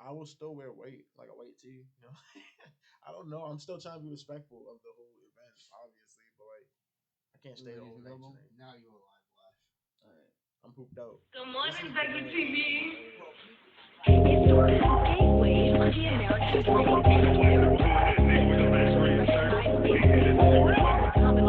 I will still wear white, like a white tee. You know, I don't know. I'm still trying to be respectful of the whole event, obviously, but like I can't stay the whole night tonight. Now you alive, Flash. All right, I'm pooped out. Good This morning, is Dougie bad. TV. Gateway on the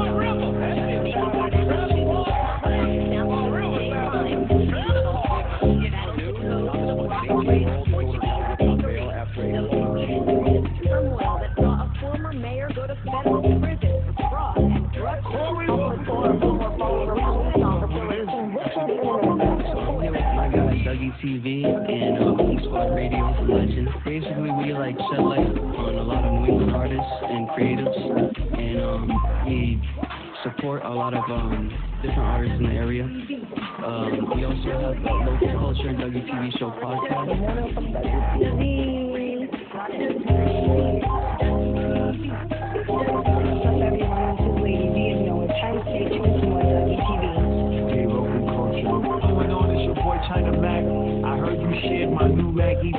American turmoil that saw a former mayor go to federal prison for fraud and drug My guy Dougie TV and East Squad Radio Legend. Basically, we like shed light on a lot of New England artists and creatives, and we support a lot of different artists in the area. We also have the Local Culture and Dougie TV Show podcast. Hey, Local Culture. What's going on? It's your boy China Mac. I heard you shared my new Raggy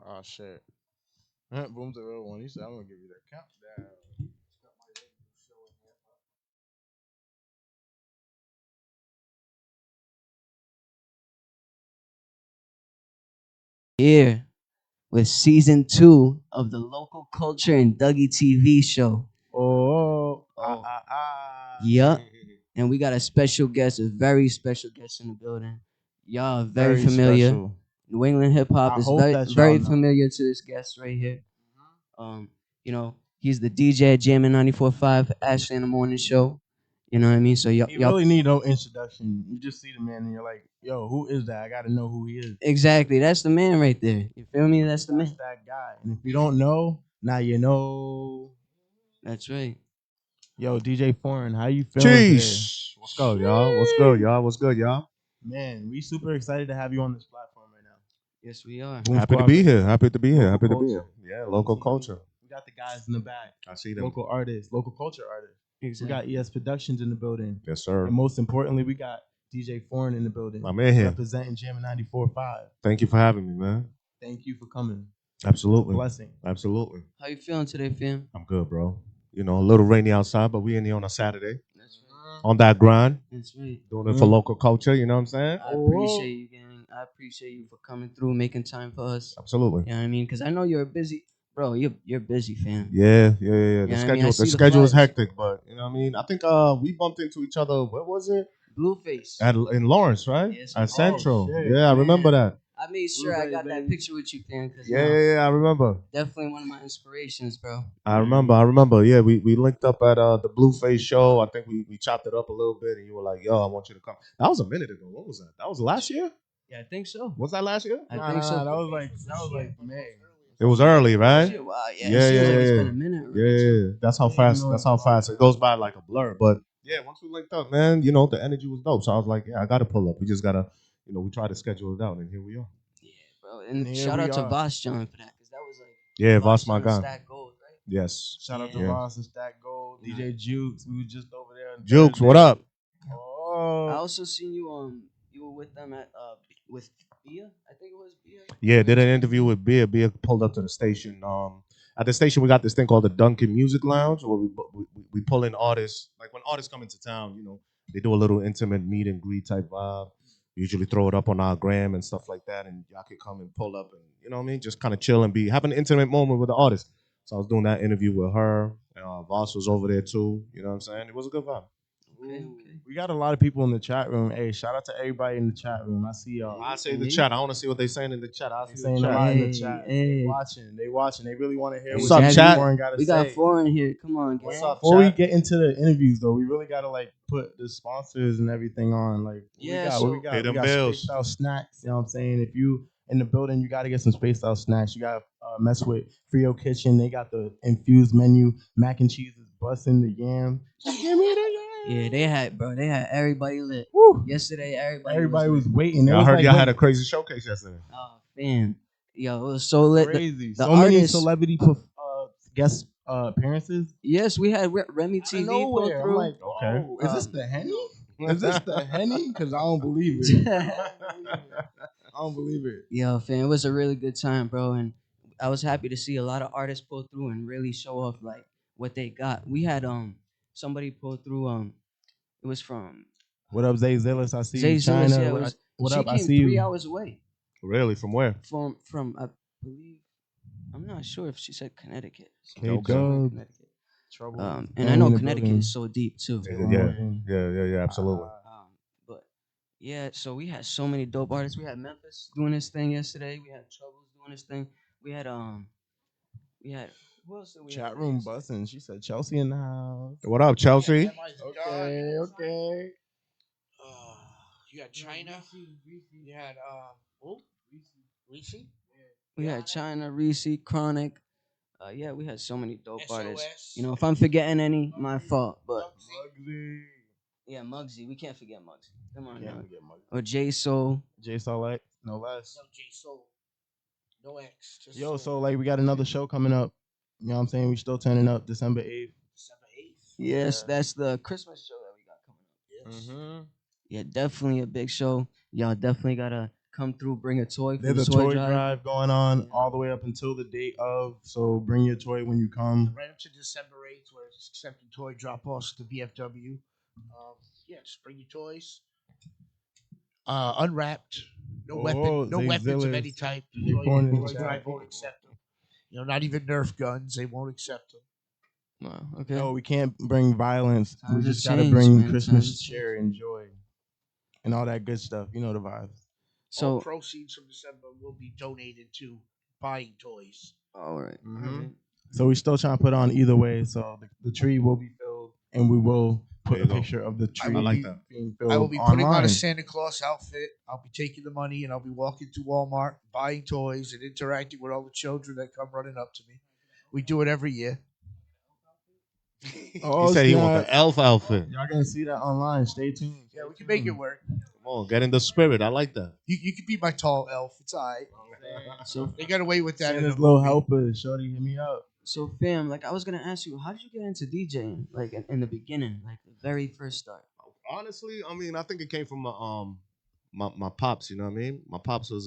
Oh shit. Boom's a real one. He said, "I'm gonna give you that countdown." Here with season 2 of the Local Culture and Dougie TV Show. Oh. Yup. And we got a special guest, a very special guest in the building. Y'all are very familiar. Special. New England hip hop I is hope very, that y'all very know. familiar to this guest right here. You know, he's the DJ at Jammin' 94.5, Ashley in the Morning Show. You know what I mean? So You y'all really need no introduction. You just see the man and you're like, "Yo, who is that? I gotta know who he is." exactly, that's the man right there. You feel me? That's the That's man. that guy. And if you don't know, now you know. That's right. Yo, DJ Foreign, how you feeling today? Jeez. What's good, y'all? What's good, y'all? What's good, y'all? Man, we super excited to have you on this platform right now. Yes, we are. Boom Happy to Squad be Radio. here. Happy to be here. Happy to Local be here. culture. Yeah, local culture. We got the guys in the back. I see them. Local artists, local culture artists. Exactly. We got ES Productions in the building. Yes, sir. And most importantly, we got DJ Foreign in the building. My man here. Representing Jammin' 94.5. Thank you for having me, man. Thank you for coming. Absolutely. Blessing. Absolutely. How you feeling today, fam? I'm good, bro. You know, a little rainy outside, but we in here on a Saturday. That's right. On that grind. That's right. Doing it for local culture, you know what I'm saying? I appreciate you, gang. I appreciate you for coming through, making time for us. Absolutely. You know what I mean? Because I know you're busy, bro. You're busy, fam. Yeah. The Yeah, I mean, I schedule, see the the schedule is vibes. hectic, but you know what I mean. I think we bumped into each other. What was it? Blueface. In Lawrence, right? Yes, At we Central. did. Shit, Yeah, I remember that. I made sure I got that baby. picture with you, fam. Because Yeah, I remember. definitely one of my inspirations, bro. I remember. Yeah, we linked up at the Blueface show. I think we chopped it up a little bit, and you were like, "Yo, I want you to come." That was a minute ago. What was that? That was last year. Yeah, I think so. Was that last year? I think so. That was like May. It was early, right? Shit, wow, yeah. Yeah, it seems yeah, like it's yeah. been a minute. already, Yeah, too. that's how fast. That's how fast it goes by, like a blur. But yeah, once we linked up, man, you know the energy was dope. So I was like, yeah, I got to pull up. We just gotta, we try to schedule it out, and here we are. Yeah, bro. And Here shout we out to are. Voss John for that, because that was like Yeah, Voss, my John guy. Stack Gold, right? Yes. Shout out to Yeah. Ross and Stack Gold, DJ Jukes. We was just over there. on Jukes, Thursday. what up? I Oh, also seen you you were with them at with Bia, I think it was Bia. Yeah, did an interview with Beer. Beer pulled up to the station. At the station, we got this thing called the Dunkin' Music Lounge, where we pull in artists. Like when artists come into town, they do a little intimate meet and greet type vibe. We usually throw it up on our gram and stuff like that, and y'all could come and pull up and you know what I mean, just kind of chill and have an intimate moment with the artist. So I was doing that interview with her. Voss was over there too. You know what I'm saying? It was a good vibe. Okay. we got a lot of people in the chat room. Hey, shout out to everybody in the chat room. I see y'all. I say the chat. I want to see what they saying in the chat. I They see saying the a chat. lot in the Hey, chat. hey. They watching. They really want to hear What's what up, DJ chat? Foreign gotta We say. got foreign here. Come on, What's gang. up, Before we chat? get into the interviews, though, we really gotta like put the sponsors and everything on. Like, Yeah, what so- we got? Pay We them got bills. spaced out snacks. You know what I'm saying? If you in the building, you gotta get some spaced out snacks. You gotta mess with Frio Kitchen. They got the infused menu. Mac and cheese is busting the yam. Give me the Yeah, they had everybody lit. Woo. Yesterday, Everybody was lit. waiting. They Yeah, I was heard like, y'all wait, had a crazy showcase yesterday. Oh, man. Yo, it was so lit. crazy. The So many artists- celebrity guest appearances. Yes, we had Remy Out of TV pull nowhere. I'm through. like, Okay. oh, is this the Henny? Is this the Henny? Because I don't believe it. I don't believe it. Yo, fam, it was a really good time, bro, and I was happy to see a lot of artists pull through and really show off like what they got. We had somebody pull through it was from What up, Zay Zillis? I see Zay you, Zillis. China. Yeah, it was, what she up? I came see 3 you. hours away Really? From where? from I believe I'm not sure if she said Connecticut. K-Dub. Connecticut. Trouble. And Gang I know in the Connecticut building. is so deep too. Yeah, absolutely. But yeah, so we had so many dope artists. We had Memphis doing his thing yesterday. We had Troubles doing his thing. We had who else did we have? Chat room busting. She said Chelsea in the house. What up, Chelsea? Okay. You had China. You had who? Reese. We had China, Reese, Chronic. Yeah, we had so many dope artists. SOS. You know, if I'm forgetting any, my fault. But Muggsy. yeah, Muggsy. We can't forget Muggsy. Come on, Can't now. forget Muggsy. Or J Soul. J Soleil, no less. No J Soul. No X. Just Yo, Soul. so like we got another show coming up. You know what I'm saying? We still turning up December 8th. December 8th. Yes, Yeah. that's the Christmas show that we got coming up. Yes. Mm-hmm. Yeah, definitely a big show. Y'all definitely gotta come through, bring a toy for There's the a toy drive going on Yeah. all the way up until the date of. So bring your toy when you come. Right up to December 8th, where it's accepting toy drop-offs to VFW. Yeah, just bring your toys. Unwrapped. No Zay weapons of Zillis. any type. You Toy born in the toy chat. drive won't accept them. You know, not even Nerf guns. They won't accept them. Wow, okay. No, we can't bring violence. Times we have just gotta changed, bring man. Times Christmas have cheer and joy and all that good stuff. You know the vibes. So, All proceeds from December will be donated to buying toys. all right. Mhm. all right. So we still trying to put on either way. So the tree will be filled, and we will put There a you go. picture of the tree. I like that. Being filled I will be putting on online. a Santa Claus outfit. I'll be taking the money and I'll be walking to Walmart, buying toys, and interacting with all the children that come running up to me. We do it every year. Oh, He said he snap. want the elf outfit. Y'all gonna see that online. Stay tuned. Yeah, we can make it work. Come on, get in the spirit. I like that. You can be my tall elf. It's all right. So, They got away with that. in Santa's the little movie. helper. Shorty, hit me up. so fam, like I was gonna ask you, how did you get into DJing? Like in the beginning, like the very first start. Honestly, I mean, I think it came from my pops. You know what I mean? My pops was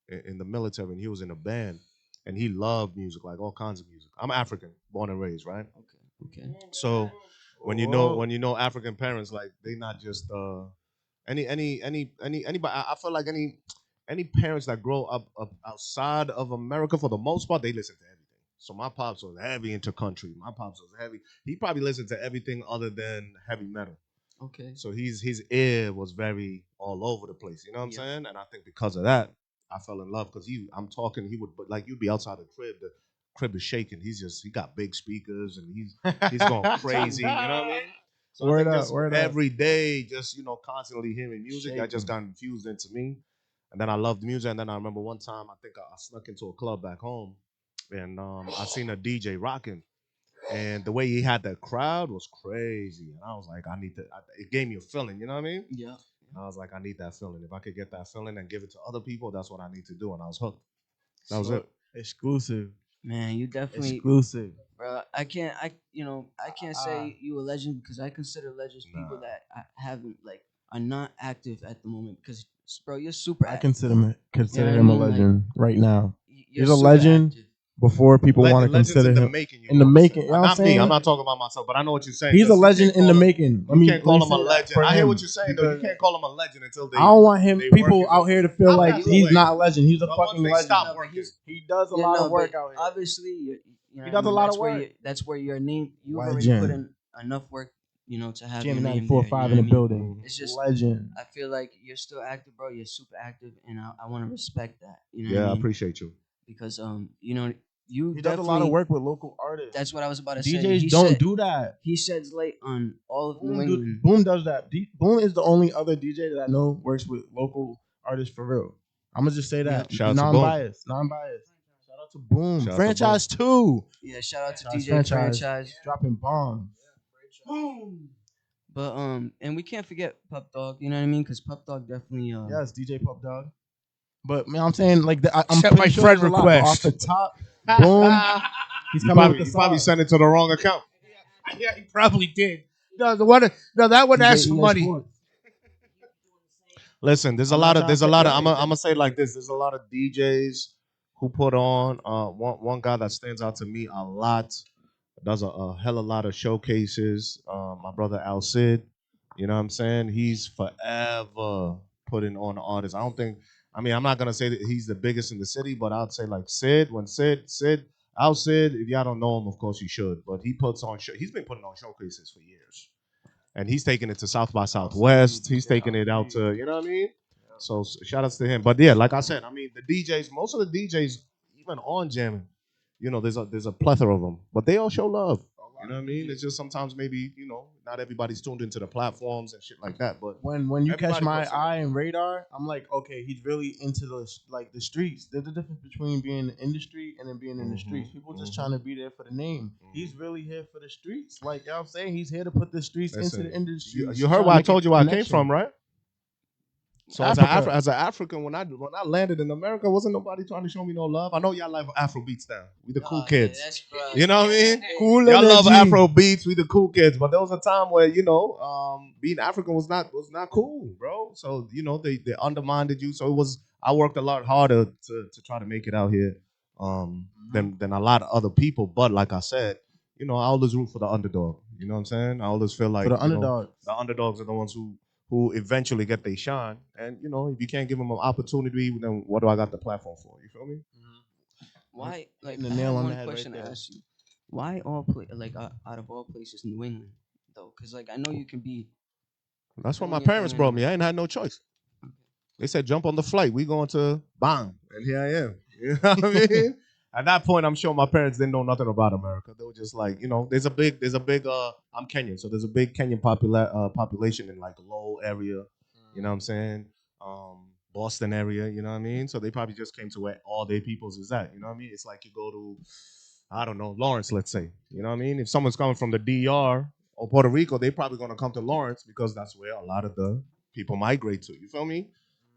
in the military and he was in a band and he loved music, like all kinds of music. I'm African, born and raised, right? Okay. So when you know African parents, like they not just anybody. I feel like any parents that grow up outside of America, for the most part, they listen to everything. So my pops was heavy into country. My pops was heavy. He probably listened to everything other than heavy metal. Okay. So his ear was very all over the place. You know what I'm Yeah. saying? And I think because of that, I fell in love because he would, but like you'd be outside the crib is shaking. He got big speakers and he's going crazy. You know what I mean? So I think just every day, just constantly hearing music, I just got infused into me. And then I loved music. And then I remember one time I think I snuck into a club back home, and I seen a DJ rocking. And the way he had that crowd was crazy. And I was like, it gave me a feeling, you know what I mean? Yeah. And I was like, I need that feeling. If I could get that feeling and give it to other people, that's what I need to do. And I was hooked. That was it. Exclusive. Man, you definitely, Exclusive. bro. I can't say you a legend because I consider legends people that haven't are not active at the moment because, bro, you're super I active. consider him You a know what I mean? legend right now. You're He's a super legend. active. Before people want to Legends consider in the him making, you in the know what I'm making. saying? You know what I'm Not me. saying? I'm not talking about myself, but I know what you're saying. He's a 'cause you legend can't in the call him- making. You can't call him a say that legend. for I hear him, what you're saying, though. You because can't call him a legend until they. I don't want him they people working out for here to him. feel I'm like not either he's way. not a legend. He's a But once fucking they legend. stop working, He does a lot of work out here. Obviously, He does a lot of work. That's where your name. You've already Legend. put in enough work, to have your Jam name 94.5 there, in you the know what I mean? building. It's just Legend. I feel like you're still active, bro. You're super active, and I want to respect that. You know Yeah, what I I mean? appreciate you. Because you He does a lot of work with local artists. That's what I was about to say. DJs He don't said- do that. He sheds light on all of New England. Boom does that. Boom is the only other DJ that I know works with local artists for real. I'm gonna just say that. Shout out to Boom. Non-biased. Shout out to Boom. Shout out to Franchise too. Yeah, shout out to Franchise. DJ Franchise. Dropping bombs. But and we can't forget Pup Dog. You know what I mean? Because Pup Dog definitely Yes, DJ Pup Dog. But man, I'm saying like I'm Accept pretty my sure friend there's a lot, but off request. the top, boom, he's coming with the You probably sauce. sent it to the wrong account. Yeah, he probably did. No, that one asked for DJ money. Sports. Listen, there's a I'm lot not of there's a trying to lot take- of yeah, I'm gonna say it like this. There's a lot of DJs who put on one guy that stands out to me a lot. Does a hell of a lot of showcases. My brother Al Sid, you know what I'm saying? He's forever putting on artists. I mean, I'm not gonna say that he's the biggest in the city, but I'd say like Sid, Al Sid, if y'all don't know him, of course you should. But he puts on he's been putting on showcases for years. And he's taking it to South by Southwest. He's taking it out to, you know what I mean? So shout outs to him. But yeah, like I said, I mean the DJs, most of the DJs, even on jamming, you know, there's a plethora of them, but they all show love. You know what I mean? It's just sometimes maybe not everybody's tuned into the platforms and shit like that. But when you catch everybody my puts in. eye and radar, I'm like, okay, he's really into the streets. There's a difference between being in the industry and then being in the streets. People just trying to be there for the name. He's really here for the streets. Like you know what I'm saying, he's here to put the streets Listen, into the industry. you heard where I told you where I came from, right? So Africa. as an African, when I landed in America, wasn't nobody trying to show me no love. I know y'all love Afro beats now. We the cool kids. You know what I mean? Cool Y'all love energy. Afro beats. We the cool kids. But there was a time where being African was not cool, bro. So they undermined you. So I worked a lot harder to try to make it out here than a lot of other people. But like I said, I always root for the underdog. You know what I'm saying? I always feel like For the underdogs. the underdogs are the ones who eventually get they shine. And if you can't give them an opportunity, then what do I got the platform for? You feel me? Why? Like, The I nail have on the one head question right to there. ask you. Why out of all places, New England, though? Because like I know you can be. That's what doing my your parents thing brought and- me. I ain't had no choice. They said jump on the flight. We going to Bang, and here I am. You know what I mean? At that point, I'm sure my parents didn't know nothing about America. They were just like, there's a big. I'm Kenyan, so there's a big Kenyan population in like Lowell area. You know what I'm saying? Boston area. You know what I mean? So they probably just came to where all their peoples is at. You know what I mean? It's like you go to, I don't know, Lawrence, let's say. You know what I mean? If someone's coming from the DR or Puerto Rico, they're probably gonna come to Lawrence because that's where a lot of the people migrate to. You feel me?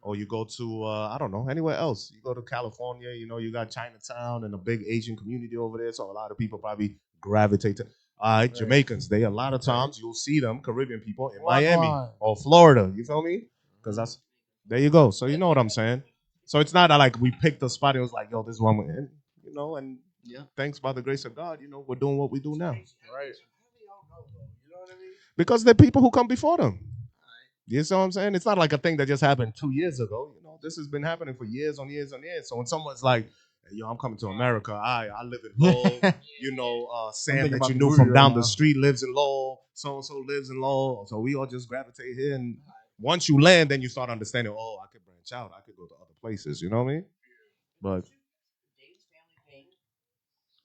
Or you go to I don't know, anywhere else. You go to California, you got Chinatown and a big Asian community over there, so a lot of people probably gravitate to. All right, Jamaicans. They a lot of times you'll see them Caribbean people in Miami or Florida. You feel me? Because there you go. So you know what I'm saying. So it's not like we picked a spot. It was like, yo, this one, and Yeah. thanks by the grace of God, we're doing what we do now. Right. Because they're people who come before them. You see what I'm saying? It's not like a thing that just happened 2 years ago. This has been happening for years on years on years. So when someone's like, hey, yo, I'm coming to America. I live in Lowell. Sam thinking that about you the knew movie from right down now. the street lives in Lowell. So-and-so lives in Lowell. So we all just gravitate here. And once you land, then you start understanding, I could branch out. I could go to other places. You know what I mean? But Dave's family came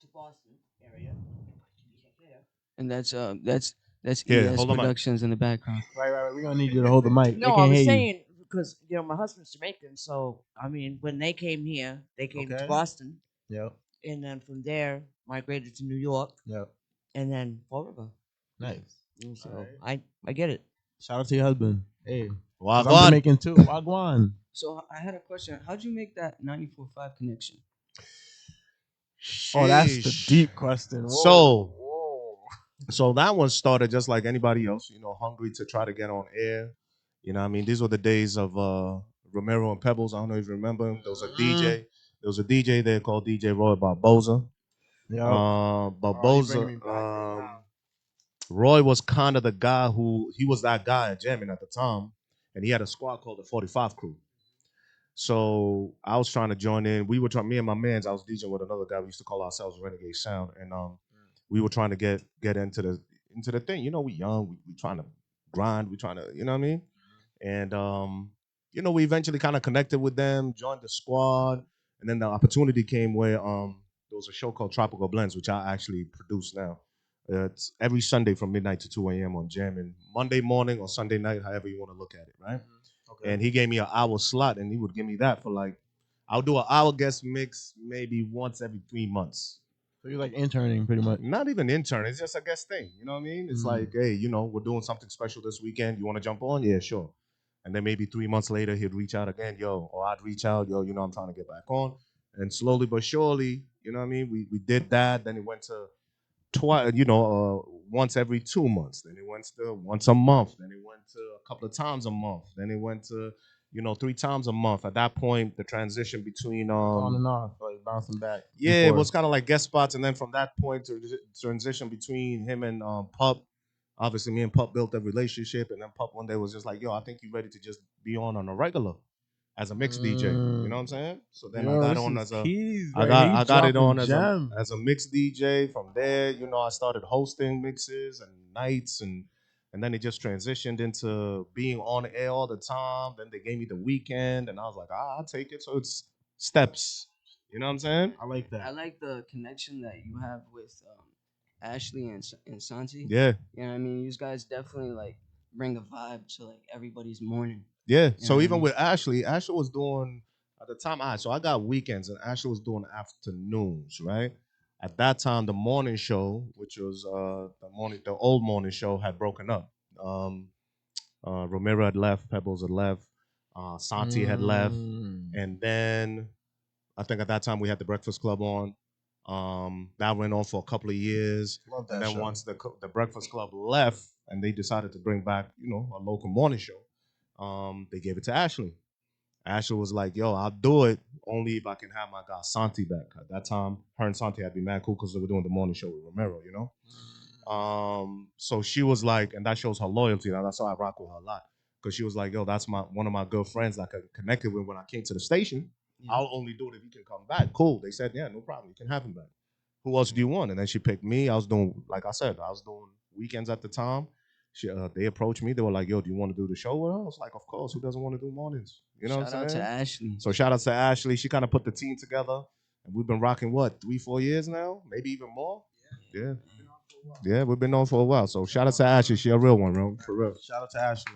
to Boston area. And that's Yeah, ES hold on, Mike. Productions in the background. Right. We're gonna need you to hold the mic. They No, I can't was hear saying because my husband's Jamaican, so I mean when they came here, they came Okay. to Boston, you. Yep. and then from there migrated to New York, Yep. and then Fall River. Nice. And so Alright. I get it. Shout out to your husband. Hey. 'Cause I'm Wagwan. Jamaican too. Wagwan. So I had a question. How'd you make that 94.5 connection? Oh, that's the Sheesh. deep question. Whoa. So that one started just like anybody else, hungry to try to get on air. You know what I mean? These were the days of Romero and Pebbles. I don't know if you remember him. There was a DJ. There was a DJ there called DJ Roy Barboza. Yep. Barboza. Roy was kind of the guy he was that guy at jamming at the time. And he had a squad called the 45 Crew. So I was trying to join in. We were trying, me and my mans, I was DJing with another guy. We used to call ourselves Renegade Sound. And we were trying to get into the thing. We young, we trying to grind, we trying to, you know what I mean? And we eventually kind of connected with them, joined the squad, and then the opportunity came where there was a show called Tropical Blends, which I actually produce now. It's every Sunday from midnight to 2 a.m. on Jammin', Monday morning or Sunday night, however you want to look at it, right? Okay. And he gave me an hour slot, and he would give me that for I'll do an hour guest mix maybe once every 3 months. So you're like interning pretty much. Not even intern. It's just a guest thing. You know what I mean? It's like, hey, you know, we're doing something special this weekend. You want to jump on? Yeah, sure. And then maybe 3 months later, he'd reach out again, yo, or I'd reach out, yo, you know, I'm trying to get back on. And slowly but surely, you know what I mean? We did that. Then it went to twice, you know, once every 2 months. Then it went to once a month. Then it went to a couple of times a month. Then it went to, you know, 3 times a month. At that point, the transition between On and off, like bouncing back. yeah, it was kind of like guest spots, and then from that point to transition between him and Pup. Obviously, me and Pup built a relationship, and then Pup one day was just like, "Yo, I think you're ready to just be on a regular as a mix DJ." You know what I'm saying? So then I got on as a I got it on as a mix DJ. From there, you know, I started hosting mixes and nights, and then it just transitioned into being on air all the time. Then they gave me the weekend, and I was like, I'll take it. So it's steps. You know what I'm saying? I like I that. like the connection that you have with Ashley and Santi. Yeah. You know what I mean? You guys definitely like bring a vibe to like everybody's morning. Yeah. You know So what I even mean? with Ashley was doing at the time I got weekends and Ashley was doing afternoons, right? At that time, the morning show, which was the old morning show, had broken up. Romero had left, Pebbles had left, Santi had left, and then I think at that time we had the Breakfast Club on. That went on for a couple of years. Love that And then show. once the Breakfast Club left and they decided to bring back, you know, a local morning show, they gave it to Ashley. Ashley was like, yo, I'll do it only if I can have my guy Santi back. At that time, her and Santi had been mad cool because they were doing the morning show with Romero, you know? So she was like, and that shows her loyalty. Now that's why I rock with her a lot. Because she was like, yo, that's one of my good friends that I connected with when I came to the station. I'll only do it if you can come back. Cool. They said, yeah, no problem. You can have him back. Who else do you want? And then she picked me. I was doing, like I said, I was doing weekends at the time. They approached me. They were like, yo, do you want to do the show with her? I was like, of course. Who doesn't want to do mornings? You know Shout what I'm out saying? to Ashley. So shout out to Ashley. She kind of put the team together. And we've been rocking, what, 3-4 years now? Maybe even more? Yeah. Yeah, we've been on for a while. So shout out to Ashley. She a real one, bro. For real. Shout out to Ashley.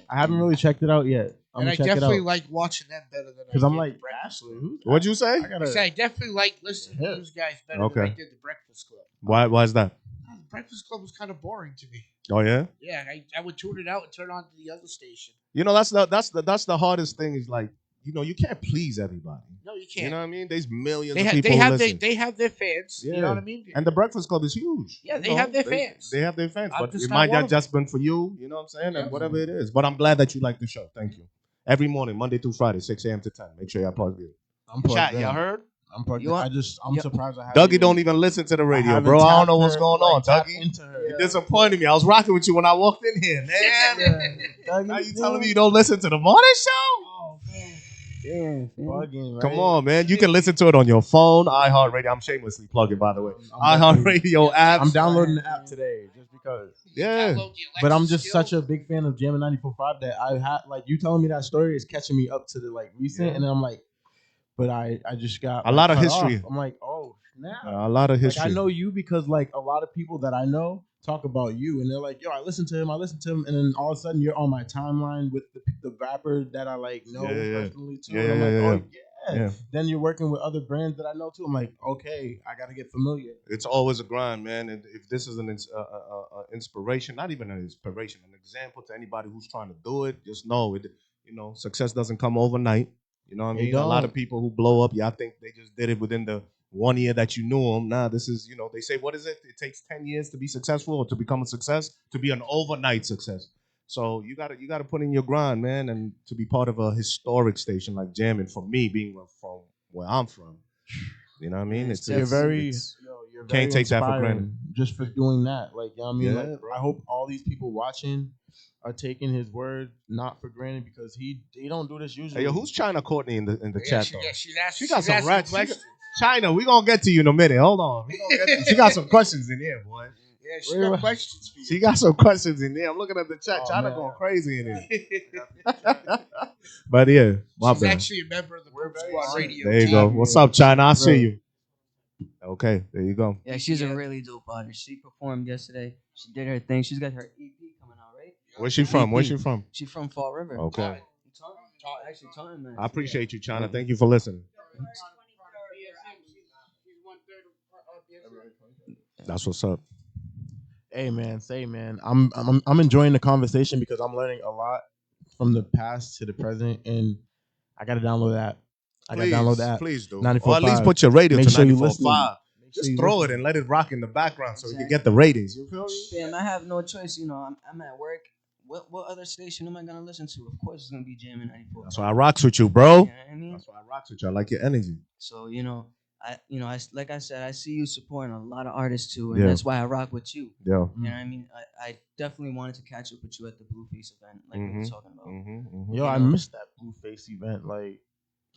I haven't really checked it out yet. I'm And I gonna check it definitely out like watching them better than I because I'm did like the Breakfast Ashley. Club. Who's What'd you say? I I gotta. say I definitely like listening to those guys better Okay. than I did the Breakfast Club. Why is that? The Breakfast Club was kind of boring to me. Oh yeah? Yeah, I would tune it out and turn on to the other station. You know, that's the hardest thing is like, you know, you can't please everybody. No, you You can't. know what I mean? There's millions They of have people they who have listen. they have their fans. Yeah. You know what I mean? And the Breakfast Club is huge. Yeah, You they know, have their fans. They have their fans, I'm but just it not might one not of them. just been for you. You know what I'm saying? Yeah. And whatever it is. But I'm glad that you like the show. Thank you. Every morning, Monday through Friday, 6 a.m. to 10. Make sure y'all plug in. I'm plugged Chat, in. y'all heard? I'm plugged You in. want- I'm Yeah. surprised I haven't. Dougie don't even listen to the radio, haven't bro. I don't tapped know what's her, going like, on, tapped Dougie. into her. You disappointed me. I was rocking with you when I walked in here, man. Dougie, Now you telling me you don't listen to the morning show? Oh man, Yeah, bugging, right? Come on, man. You can listen to it on your phone, iHeartRadio. I'm shamelessly plugging, by the way. iHeartRadio app. I'm downloading the app today just because. Yeah. Download the But I'm Alexa just skill. such a big fan of Jam 94.5 that I had like you telling me that story is catching me up to the like recent, Yeah. and then I'm like, but I just got A lot of cut history. off. I'm like, oh snap! A lot of Like history. I know you because like a lot of people that I know talk about you, and they're like, yo, I listen to him, and then all of a sudden you're on my timeline with the rapper that I like know Yeah. personally too. Yeah, and I'm yeah, like, yeah, oh yeah. yeah. Yeah. Then you're working with other brands that I know too. I'm like, okay, I gotta get familiar. It's always a grind, man. And if this is an inspiration, not even an inspiration, an example to anybody who's trying to do it, just know it. You know, success doesn't come overnight. You know what I It mean? A lot of don't. people who blow up, I think they just did it within the 1 year that you knew them. Nah, this is, you know, they say, what is it? It takes 10 years to be successful or to become a success, to be an overnight success. So you gotta put in your grind, man, and to be part of a historic station like Jammin', for me, being from where I'm from. You know what I mean? Yeah, It's You're very, it's- you're can't very take that for granted. inspiring just for doing that. Like, you know what I mean? Yeah, Like, bro. I hope all these people watching are taking his word not for granted because he don't do this usually. Hey, yo, who's China Courtney in the Yeah, chat she, though? yeah, she's asking. She got some asking rats. questions. China, we gonna get to you in a minute. Hold on. We gonna get to you. She got some questions in here, boy. Yeah, she Where- got questions for you. She got some questions in there. I'm looking at the chat. Oh, China man. going crazy in here. But yeah, my She's bad. actually a member of the Group Squad Radio. There you team. go. What's up, China? I see you. Okay, there you go. Yeah, she's a really dope artist. She performed yesterday. She did her thing. She's got her EP coming out, right? Where's she from? Where's she from? She's from Fall River. Okay. Actually, Taunton, man. I appreciate you, China. Thank you for listening. That's what's up. Hey man, say man, I'm enjoying the conversation because I'm learning a lot from the past to the present, and I gotta download that. I gotta download Please, that. please do. Or at least 94.5. put your radio Make to sure you 94.5. listening. Make sure Just you throw it listening. and let it rock in the background so you can Exactly. get the ratings. You feel me? Fam, I have no choice. You know, I'm at work. What other station am I gonna listen to? Of course, it's gonna be jamming 94. That's why I rocks with you, You bro. know what I mean? That's why I rocks with you. I like your energy. So I like I said, I see you supporting a lot of artists too, and Yeah. that's why I rock with you. Yeah. You know what I mean? I definitely wanted to catch up with you at the Blueface event, like we were talking about. Yo, I know? missed that Blueface event. Like,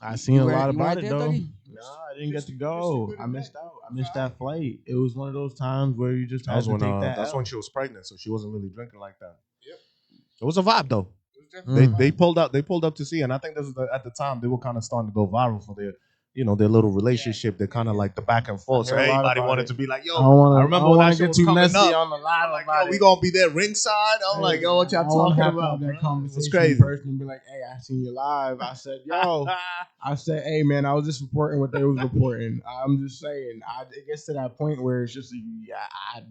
I seen You a weren't- lot you about weren't it there, though. Dougie? Nah, I didn't get to go. I missed out. I missed that flight. It was one of those times where you just That had was to when take that. that's L. when she was pregnant, so she wasn't really drinking like that. Yep. It was a vibe though. Mm. They pulled up to see, and I think this was at the time they were kind of starting to go viral for their little relationship. They're kind of like the back and forth. So I hear a lot everybody about wanted it. to be like, yo, I don't wanna- I I remember don't when wanna that shit get was too coming messy up. on the live I'm like, about yo, we it. gonna be there ringside. I'm like, yo, what y'all I wanna talking have to about, have that bro? It's conversation crazy. in person and be like, hey, I seen you live. I said, yo, I said, hey man, I was just reporting what they was reporting. I'm just saying, it gets to that point where it's just,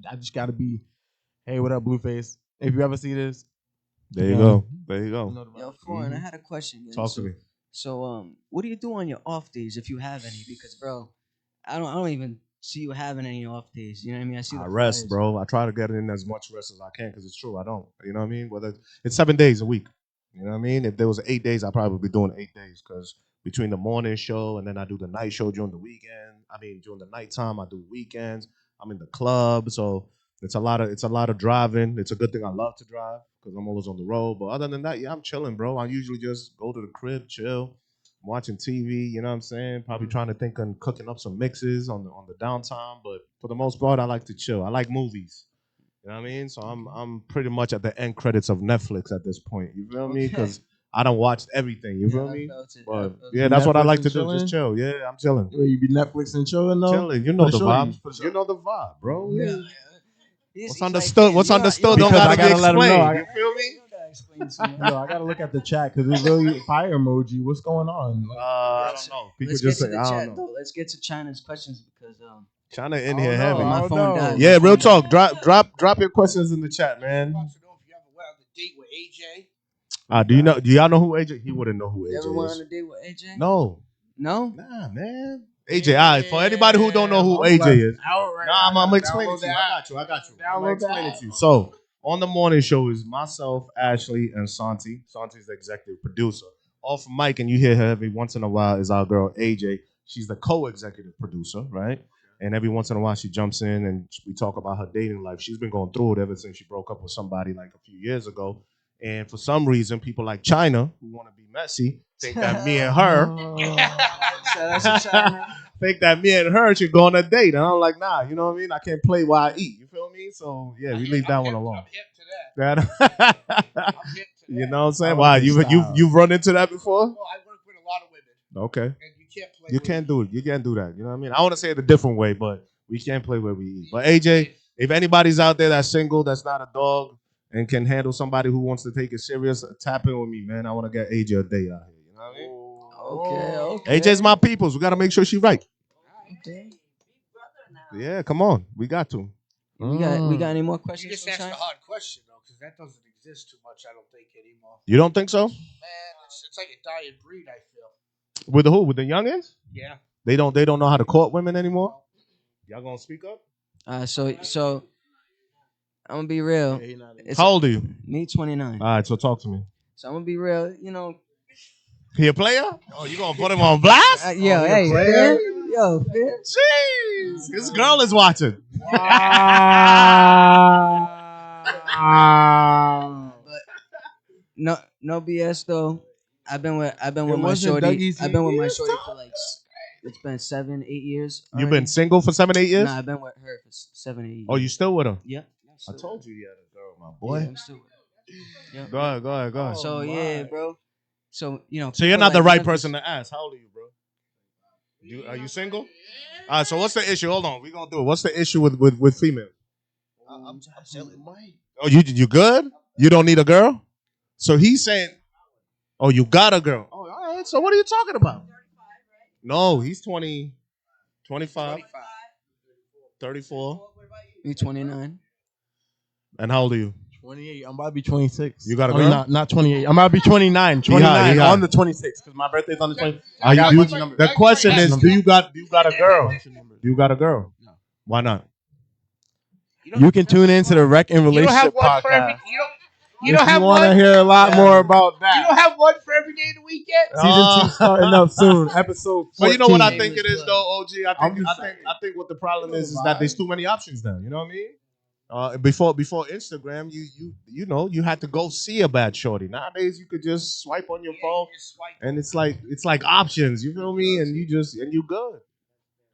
I just gotta be, hey, what up, Blueface? If you ever see this, There you go. There you go. Yo, Foreign, I had a question. Talk to me. So, what do you do on your off days if you have any? Because, bro, I don't even see you having any off days. You know what I mean? I see the I rest, flyers. bro. I try to get in as much rest as I can because it's true. I don't. You know what I mean? Whether it's 7 days a week. You know what I mean? If there was 8 days, I'd probably be doing 8 days because between the morning show and then I do the night show during the weekend. I mean, during the nighttime, I do weekends. I'm in the club, so it's a lot of driving. It's a good thing I love to drive because I'm always on the road. But other than that, yeah, I'm chilling, bro. I usually just go to the crib, chill. I'm watching TV, you know what I'm saying? Probably trying to think on cooking up some mixes on the downtime, but for the most part, I like to chill. I like movies. You know what I mean? So I'm pretty much at the end credits of Netflix at this point. You feel me? Because I don't watch everything. You feel me? But yeah, that's what I like to do. Just chill. Yeah, I'm chilling. Where you be Netflix and chilling though? Chilling. You know the vibe. shorties. You know the vibe, bro. Yeah. What's understood? What's understood don't Because I gotta be gotta let 'em know. explained. You feel me? Yo, I gotta look at the chat because it's really fire emoji. What's going on? I don't know. People Let's just get say to the I chat don't know. though. Let's get to China's questions because China in I here don't heavy. know. my I don't phone know. died. Yeah, My real phone talk. Drop your questions in the chat, man. Wants to know if you ever went on a date with AJ. Do y'all know who AJ? He wouldn't know who You ever went AJ on a is. date with AJ? No. No? Nah, man. AJ, all right. For anybody who don't know who AJ is, I'm gonna explain it to you. I got you. I'm gonna explain it to you. So, on the morning show is myself, Ashley, and Santi. Santi's the executive producer. Off mic, and you hear her every once in a while, is our girl AJ. She's the co-executive producer, right? And every once in a while, she jumps in and we talk about her dating life. She's been going through it ever since she broke up with somebody like a few years ago. And for some reason, people like China, who want to be messy, think that me and her Shout out to China. think that me and her should go on a date. And I'm like, nah, you know what I mean? I can't play while I eat. You feel me? So yeah, we leave that one alone. I'm hip to that. That- I'm hip to you that. know what I'm saying? I Wow, like his style. you've run into that before? Well, I work with a lot of women, Okay. and you can't play. You with can't me. do it. You can't do that. You know what I mean? I want to say it a different way, but we can't play where we eat. But AJ, if anybody's out there that's single, that's not a dog, and can handle somebody who wants to take it serious, tap in with me, man. I want to get AJ a date out here. You know what I mean? Okay. AJ's my peoples. We got to make sure she right. Okay. Yeah, come on. We got to. We got any more You questions just from asked a China? hard question though, because that doesn't exist too much. I don't think anymore. You don't think so? Man, it's like a dying breed. I feel. With the who? With the youngins? Yeah. They don't know how to court women anymore? Y'all gonna speak up? So I'm gonna be real. It's How old are you? me 29. All right, so talk to me. So I'm gonna be real. You know. He a player? Oh, you gonna put him on blast? Yo, hey, player? man. Yo, man. Jeez, this girl is watching. No BS though. I've been with my wasn't shorty. Dougie's I've been with my years, shorty for like it's been 7-8 years. You've already. been single for 7-8 years? Nah, I've been with her for 7-8 years. Oh, you still with her? Yep. I told you you had a girl, my Yeah, boy. I'm still with her. Yep. Go ahead. So yeah, bro. So So you're people not the like right Memphis- person to ask. How old are you, bro? Are you single? All right, so what's the issue? Hold on, we gonna do it. What's the issue with female? I'm chilling. Oh, you good? You don't need a girl? So he's saying, oh, you got a girl. Oh, all right. So what are you talking about? No, he's 20, 25. 34. Me 29. And how old are you? 28. I'm about to be 26. You got a I mean, girl? not 28. I'm about to be 29. 29 high. on the 26th because my birthday's on the 20th. Are you, the question Bunch of is, numbers. do you got a girl? Bunch of numbers. Do you got a girl? No. Why not? You can tune into the Wreck and You don't Relationship have one for every. podcast. You don't If you have want to one. hear a lot more about You that. don't have one for every day of the weekend. Season 2 starting up soon. Episode 14. But you know what I think it is, though, OG. I'm just saying. I think what the problem You know is the that there's vibe. too many options now. You know what I mean? Before Instagram, you know you had to go see a bad shorty. Nowadays, you could just swipe on your phone, and it's like options. You feel me? And you good.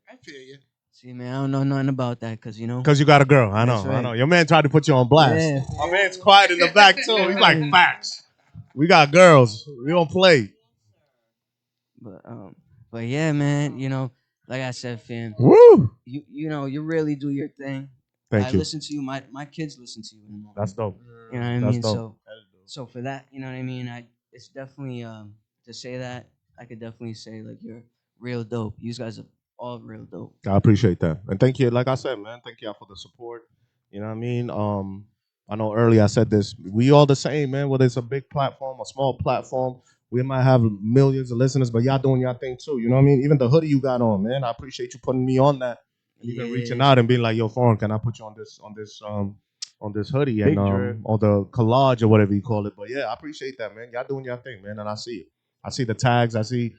I feel you. See, man, I don't know nothing about that because, you know. Because you got a girl. I know. That's right. I know. Your man tried to put you on blast. Yeah. My man's quiet in the back too. He's like, facts. We got girls. We don't play. But yeah, man, you know, like I said, fam, Woo! you know, you really do your thing. Thank I you. listen to you. My kids listen to you in the morning. That's dope. You know what I That's mean? dope. So for that, you know what I mean? It's definitely to say that, I could definitely say like you're real dope. You guys are all real dope. I appreciate that. And thank you. Like I said, man, thank y'all for the support. You know what I mean? I know earlier I said this. We all the same, man. Whether it's a big platform, a small platform, we might have millions of listeners, but y'all doing your thing too. You know what I mean? Even the hoodie you got on, man. I appreciate you putting me on that. And even reaching out and being like, yo, Foreign, can I put you on this hoodie and or the collage or whatever you call it. But yeah, I appreciate that, man. Y'all doing your thing, man. And I see it. I see the tags. I see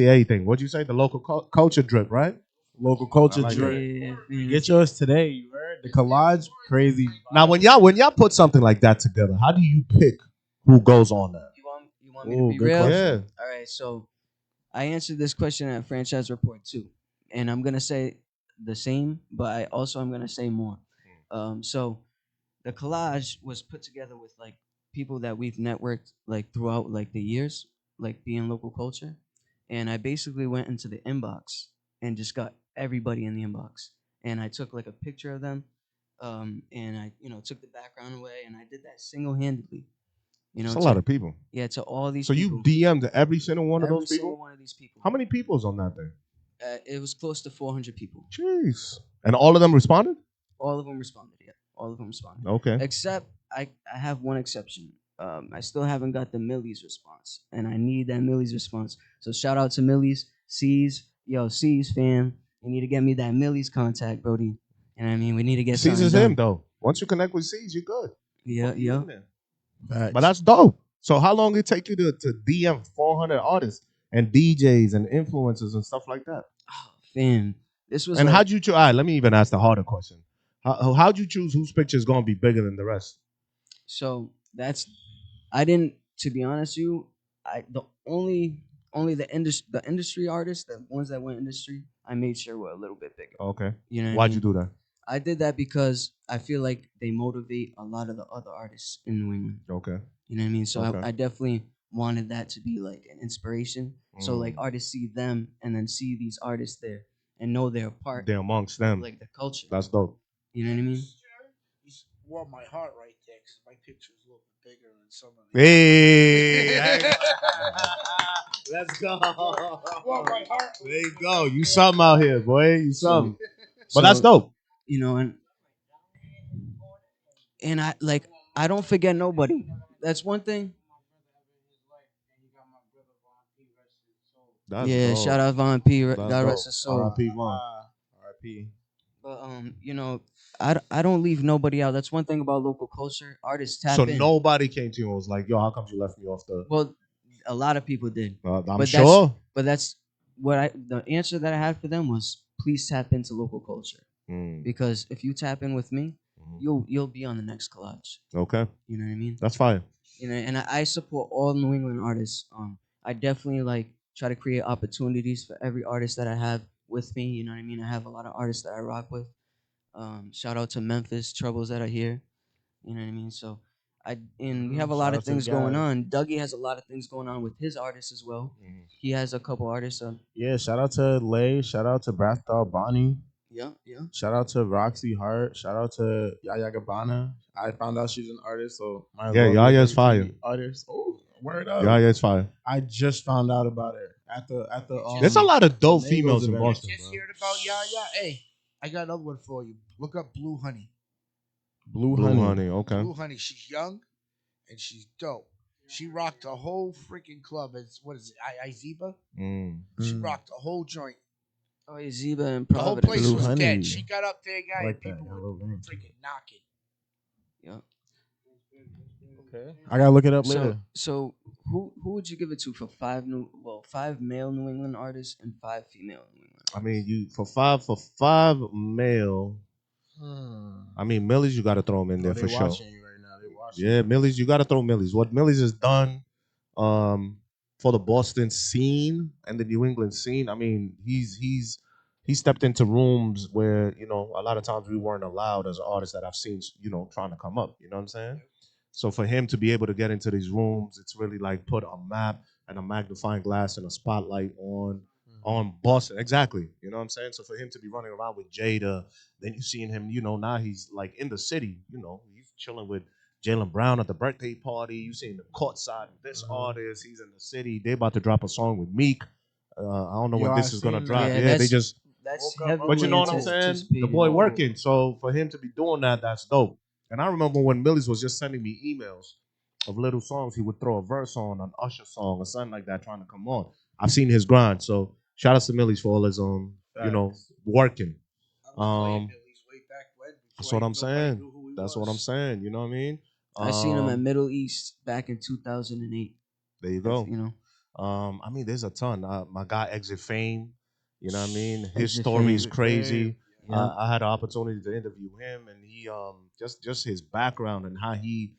everything. What'd you say? The local culture drip, right? Local culture like drip. Get yours today. You heard the collage, crazy. Now, when y'all put something like that together, how do you pick who goes on that? You want me to be good real? question. All right, so I answered this question at Franchise Report too, and I'm gonna say the same, but I'm gonna say more. So the collage was put together with like people that we've networked like throughout like the years, like being local culture, and I basically went into the inbox and just got everybody in the inbox, and I took like a picture of them, and I took the background away, and I did that single handedly. It's a lot of people. Yeah, to all these. So people. you DM'd every single one of Every those single people? one of these people. How many people's on that thing? It was close to 400 people. Jeez. And all of them responded? All of them responded. Yeah, all of them responded. Okay. Except I have one exception. I still haven't got the Millie's response, and I need that Millie's response. So shout out to Millie's, C's, C's fam. You need to get me that Millie's contact, Brody. And I mean, we need to get C's something is done. him though. Once you connect with C's, you're good. Yeah. But that's dope. So how long did it take you to DM 400 artists and DJs and influencers and stuff like that? Oh, fam. This was. And like, how'd you choose? All right, let me even ask the harder question. How'd you choose whose picture is going to be bigger than the rest? So I didn't, to be honest with you, only the industry artists, the ones that went industry, I made sure were a little bit bigger. Okay. You know Why'd you do that? I did that because I feel like they motivate a lot of the other artists in New England. Okay. You know what I mean? So Okay. I definitely wanted that to be like an inspiration. So like artists see them and then see these artists there and know they're a part. They're amongst them. Like the culture. That's dope. You know what I mean? You warm my heart right there because my picture is a little bit bigger than some of these. Hey. Let's go. Warm my heart. There you go. You something out here, boy. You something. But that's dope. You know, and I don't forget nobody. That's one thing. That's Yeah, dope. shout out Von P. That's God dope. rest his soul. R.I.P. Von. R.I.P. But I don't leave nobody out. That's one thing about local culture. Artists tap So in. nobody came to you and was like, yo, how come you left me off the... Well, a lot of people did. I'm But sure. But that's what the answer that I had for them was please tap into local culture. Because if you tap in with me, you'll be on the next collage. Okay. You know what I mean? That's fine. You know, and I support all New England artists. I definitely like try to create opportunities for every artist that I have with me. You know what I mean? I have a lot of artists that I rock with. Shout out to Memphis Troubles that are here. You know what I mean? So we have a lot of things going on. Dougie has a lot of things going on with his artists as well. He has a couple artists. Yeah, shout out to Lay. Shout out to Brathdahl Bonnie. Yeah. Shout out to Roxy Hart. Shout out to Yaya Gabbana. I found out she's an artist, so Yaya's fire. Artist. Oh, word up. Yaya's fire. I just found out about it at the. There's a lot of dope females in I Boston. just heard about Yaya. Hey, I got another one for you. Look up Blue Honey. Blue Blue Honey. Honey. Okay. Blue Honey. She's young and she's dope. She rocked the whole freaking club. It's what is it? Iziba. Mm. She Mm. rocked the whole joint. Oh, yeah, Zeba and The whole Providence. place Blue was Honey. dead. She got up there, guy, I like and that. people I were love that. freaking knocking. Yeah. Okay. I gotta look it up So, later. so who would you give it to for five male New England artists and 5 female New England I artists? mean, you for five male. I mean, Millies, you got to throw him in there They for sure. watching you right now. They watching. Yeah, you. Millies, you got to throw Millies. What Millies has done for the Boston scene and the New England scene, I mean, he stepped into rooms where, you know, a lot of times we weren't allowed as artists that I've seen, you know, trying to come up. You know what I'm saying? So for him to be able to get into these rooms, it's really like put a map and a magnifying glass and a spotlight on Boston. Exactly. You know what I'm saying? So for him to be running around with Jada, then you seeing him, you know, now he's like in the city, you know, he's chilling with Jalen Brown at the birthday party. You seen the courtside with this artist. He's in the city. They about to drop a song with Meek. I don't know Yo, when I this is gonna seen drop. that. Yeah, Yeah, they just. That's Woke up, heavily But you know what I'm saying? The anticipated. boy working. So for him to be doing that, that's dope. And I remember when Millies was just sending me emails of little songs, he would throw a verse on an Usher song or something like that, trying to come on. I've seen his grind. So shout out to Millies for all his you know, working. I was playing Um, Billy's way back when. That's Before what I'm nobody saying. knew who he That's was. what I'm saying. You know what I mean? I seen him at Um, Middle East back in 2008. There you That's, go. you know, I mean, there's a ton. My guy Exit Fame, you know what I mean? His Exit story is Fame. crazy. Yeah. I had an opportunity to interview him, and he just his background and how he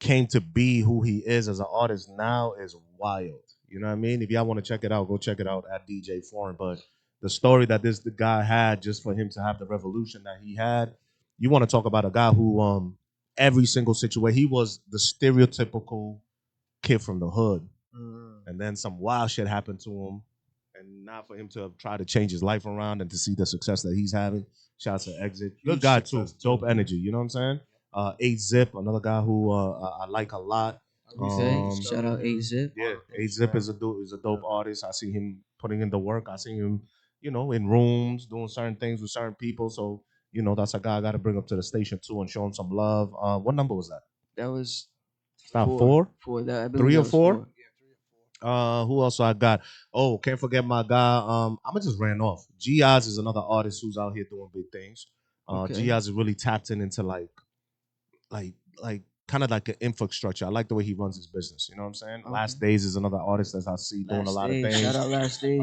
came to be who he is as an artist now is wild. You know what I mean? If y'all want to check it out, go check it out at DJ Foreign. But the story that the guy had just for him to have the revolution that he had, you want to talk about a guy who every single situation he was the stereotypical kid from the hood, and then some wild shit happened to him, and now for him to try to change his life around and to see the success that he's having. Shout out to Exit, good Huge guy too, success, dope too. energy. You know what I'm saying? 8 Zip, another guy who I like a lot. Okay. Shout out A-Zip. Yeah, 8 Zip is a dope artist. I see him putting in the work. I see him, you know, in rooms doing certain things with certain people. So you know, that's a guy I got to bring up to the station too and show him some love. What number was that? That was About four? That I believe 3 that or was 4? Who else I got? Oh, can't forget my guy. I'ma just ran off. G-Oz is another artist who's out here doing big things. Okay. G-Oz is really tapped into like kind of like an infrastructure. I like the way he runs his business. You know what I'm saying? Okay. Last Days is another artist that I see doing a Last lot Days. of things. Shout out Last Days.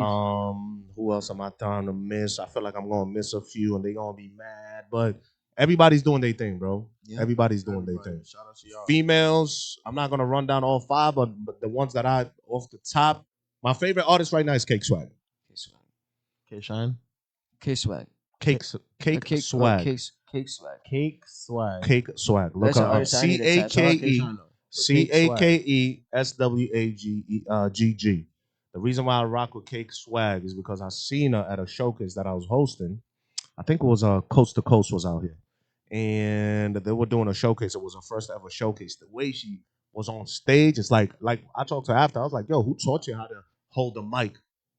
Who else am I trying to miss? I feel like I'm gonna miss a few and they gonna be mad, but everybody's doing their thing, bro. Yeah. Everybody's doing their thing. Shout out to y'all. Females, I'm not gonna run down all 5, but the ones that I off the top, my favorite artist right now is Cake Swag. K-Swag. K-Shine. K-Swag. Cake Swag. Cake Swag. Cake Swag. Cake Swag. Look That's her an up. artist I need to tap. CAKESWAGGG. The reason why I rock with Cake Swag is because I seen her at a showcase that I was hosting. I think it was Coast to Coast was out here, and they were doing a showcase. It was her first ever showcase. The way she was on stage, it's like I talked to her after. I was like, "Yo, who taught you how to hold the mic?"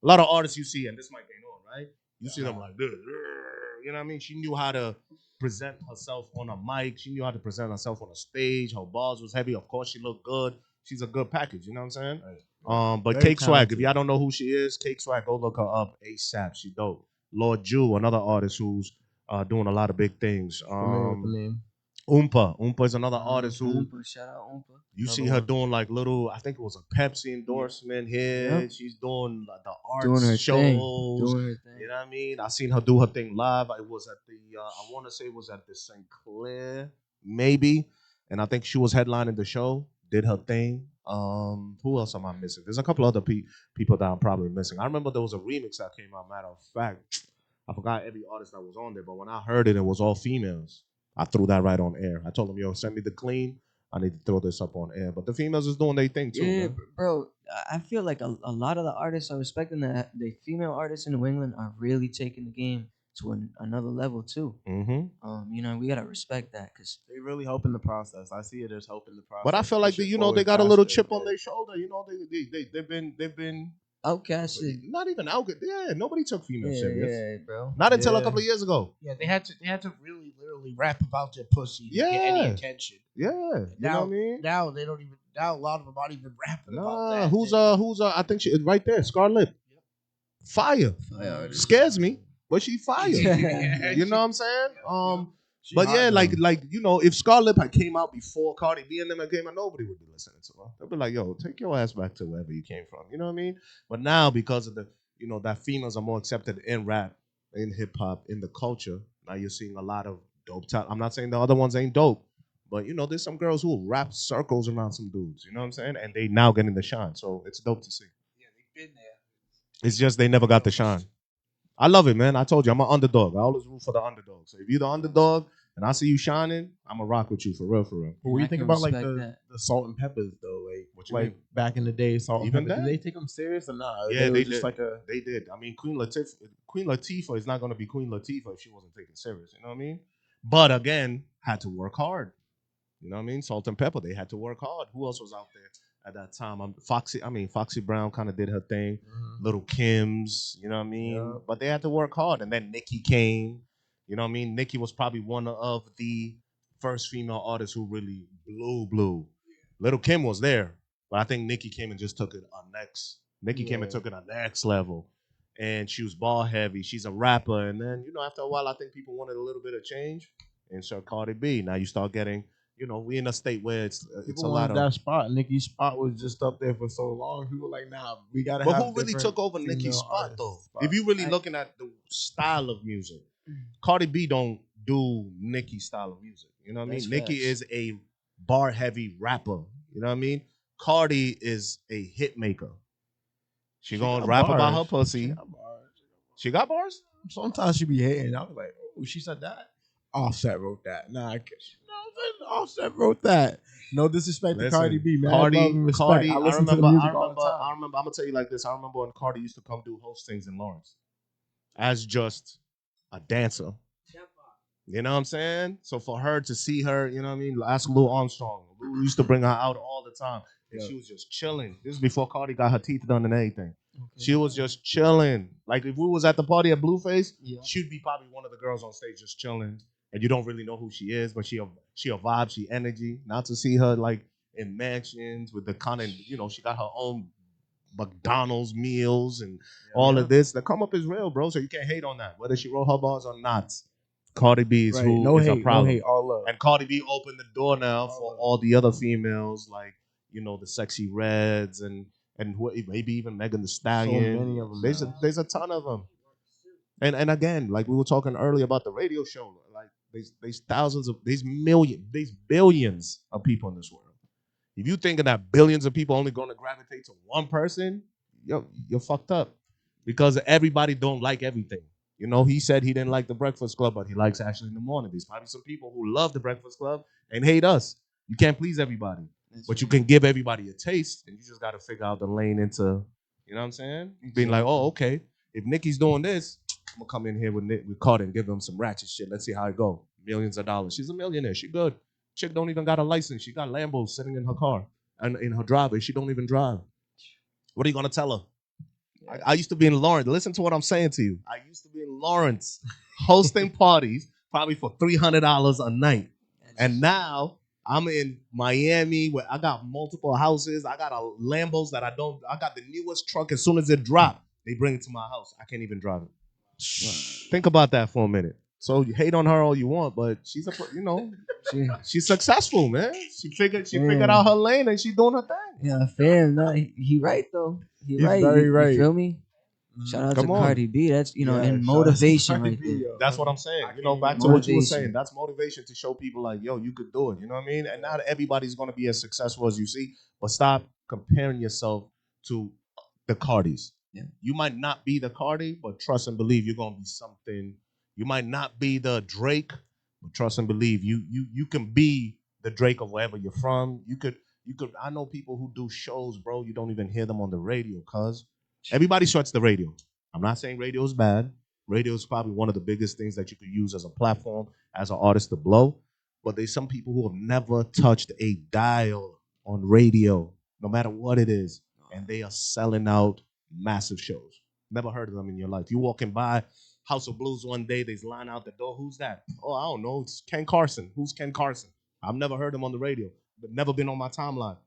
A lot of artists you see, and this mic ain't on, right? You see them like this. You know what I mean? She knew how to present herself on a mic. She knew how to present herself on a stage. Her bars was heavy. Of course, she looked good. She's a good package. You know what I'm saying? But Very Cake Swag, talented. if y'all don't know who she is, Cake Swag, go look her up ASAP. She dope. Lord Jew, another artist who's doing a lot of big things. Familiar with the name. Oompa is another artist who Oompa. Shout out Oompa. you see Another her one. doing like little. I think it was a Pepsi endorsement here. Yep. She's doing like, the art Doing her shows. thing. Doing her thing. You know what I mean? I seen her do her thing live. It was at the I want to say it was at the St. Clair, maybe. And I think she was headlining the show, did her thing. Who else am I missing? There's a couple other people that I'm probably missing. I remember there was a remix that came out, matter of fact. I forgot every artist that was on there, but when I heard it was all females. I threw that right on air. I told them, yo, send me the clean. I need to throw this up on air. But the females is doing their thing too. Yeah, man. bro. I feel like a lot of the artists are respecting that. The female artists in New England are really taking the game to another level too. Mm-hmm. You know, we gotta respect that because They really helping the process. I see it as helping the process. But I feel like push it they forward got a little faster, chip on man. their shoulder. You know, they've been Outcast shit. Not even Outcast. Yeah, nobody took female Yeah, serious. yeah, bro. Not until a Yeah. couple of years ago. Yeah, they had to really literally rap about their pussy to get any Yeah. attention. Yeah, you Now, know what I mean? now they don't even. Now a lot of them aren't even rapping about Nah, that. who's I think she is right there. Scarlett. Fire. Scares me, but she fire. Yeah. You know what I'm saying? She But hot yeah, now. like you know, if Scarlett had came out before Cardi B and them had came out, nobody would be listening to her. They'd be like, "Yo, take your ass back to wherever you came from." You know what I mean? But now, because of the that females are more accepted in rap, in hip hop, in the culture. Now you're seeing a lot of dope talent. I'm not saying the other ones ain't dope, but there's some girls who will wrap circles around some dudes. You know what I'm saying? And they now getting the shine, so it's dope to see. Yeah, they've been there. It's just they never got the shine. I love it, man. I told you, I'm an underdog. I always root for the underdog. So if you're the underdog and I see you shining, I'm going to rock with you for real, for real. But what do you I think can about like respect the Salt and Peppers though? What you Like mean? back in the day, Salt and Even Peppers. that? Did they take them serious or not? Yeah, were they just did. like a. They did. I mean, Queen Latifah is not going to be Queen Latifah if she wasn't taken serious. You know what I mean? But again, had to work hard. You know what I mean? Salt and Pepper, they had to work hard. Who else was out there at that time? Foxy Brown kind of did her thing. Little Kim's, you know what I mean? Yeah. But they had to work hard. And then Nicki came. You know what I mean? Nicki was probably one of the first female artists who really blew. Little Kim was there. But I think Nicki came and just took it a next level. And she was ball heavy. She's a rapper. And then, after a while, I think people wanted a little bit of change. And so Cardi B. Now you start getting, we in a state where it's People a lot wanted of. that spot. Nicki's spot was just up there for so long. People were like, nah, we gotta But have. who really different took over female Nicki's spot artists' though? spot. If you really looking at the style of music, Cardi B don't do Nicki's style of music. You know what I mean? That's Nicki facts. is a bar heavy rapper. You know what I mean? Cardi is a hit maker. She gonna got rap about bars. her pussy. She got bars. She got bars? Sometimes she be hating. I was like, oh, she said that. Offset wrote that. Nah, Offset wrote that. No disrespect to Listen, Cardi B, man. Cardi, Love and respect. Cardi, I I listen remember, to the I music all remember, the time. I remember. I'm gonna tell you like this. I remember when Cardi used to come do host things in Lawrence as just a dancer. You know what I'm saying? So for her to see her, you know what I mean? Ask Lou Armstrong. Lou used to bring her out all the time. And she was just chilling. This is before Cardi got her teeth done and everything. She was just chilling. Like if we was at the party at Blueface, she'd be probably one of the girls on stage just chilling. And you don't really know who she is, but she a vibe, she energy. Not to see her like in mansions with the kind of, she got her own McDonald's meals and all of this. The come up is real, bro. So you can't hate on that. Whether she wrote her bars or not. Cardi B is Right. who No is hate, a problem. no hate, all love. And Cardi B opened the door now for all the other females, like, the Sexy Reds and maybe even Megan Thee Stallion. many of them There's a ton of them. And again, like we were talking earlier about the radio show, like there's billions of people in this world. If you thinking that billions of people only going to gravitate to one person, you're fucked up, because everybody don't like everything. He said he didn't like the Breakfast Club, but he likes Ashley in the Morning. There's probably some people who love the Breakfast Club and hate us. You can't please everybody, but you can give everybody a taste, and you just got to figure out the lane into, you know what I'm saying? Being like, oh, okay, if Nicki's doing this, I'm gonna come in here with Cardi and give them some ratchet shit. Let's see how it go. Millions of dollars. She's a millionaire. She good. Chick don't even got a license. She got Lambos sitting in her car and in her driveway. She don't even drive. What are you gonna tell her? I used to be in Lawrence. Listen to what I'm saying to you. I used to be in Lawrence hosting parties probably for $300 a night. And now I'm in Miami where I got multiple houses. I got a Lambos I got the newest truck. As soon as it drop, they bring it to my house. I can't even drive it. Think about that for a minute. So you hate on her all you want, but she's she's successful, man. She figured out her lane and she's doing her thing. Yeah, fam. No, he right though. He's He's right. very right. You feel me? Shout out Come to on. Cardi B. That's and shout out to motivation Cardi right B, there. yo. That's what I'm saying. Back to what you were saying. That's motivation to show people like, yo, you could do it. You know what I mean? And not everybody's going to be as successful as you see, but stop comparing yourself to the Cardis. Yeah. You might not be the Cardi, but trust and believe you're going to be something. You might not be the Drake, but trust and believe you can be the Drake of wherever you're from. You could. I know people who do shows, bro. You don't even hear them on the radio, cuz everybody shuts the radio. I'm not saying radio is bad. Radio is probably one of the biggest things that you could use as a platform, as an artist to blow. But there's some people who have never touched a dial on radio, no matter what it is, and they are selling out massive shows. Never heard of them in your life. You walking by House of Blues one day, there's line out the door. Who's that? Oh, I don't know. It's Ken Carson. Who's Ken Carson? I've never heard him on the radio, but never been on my timeline.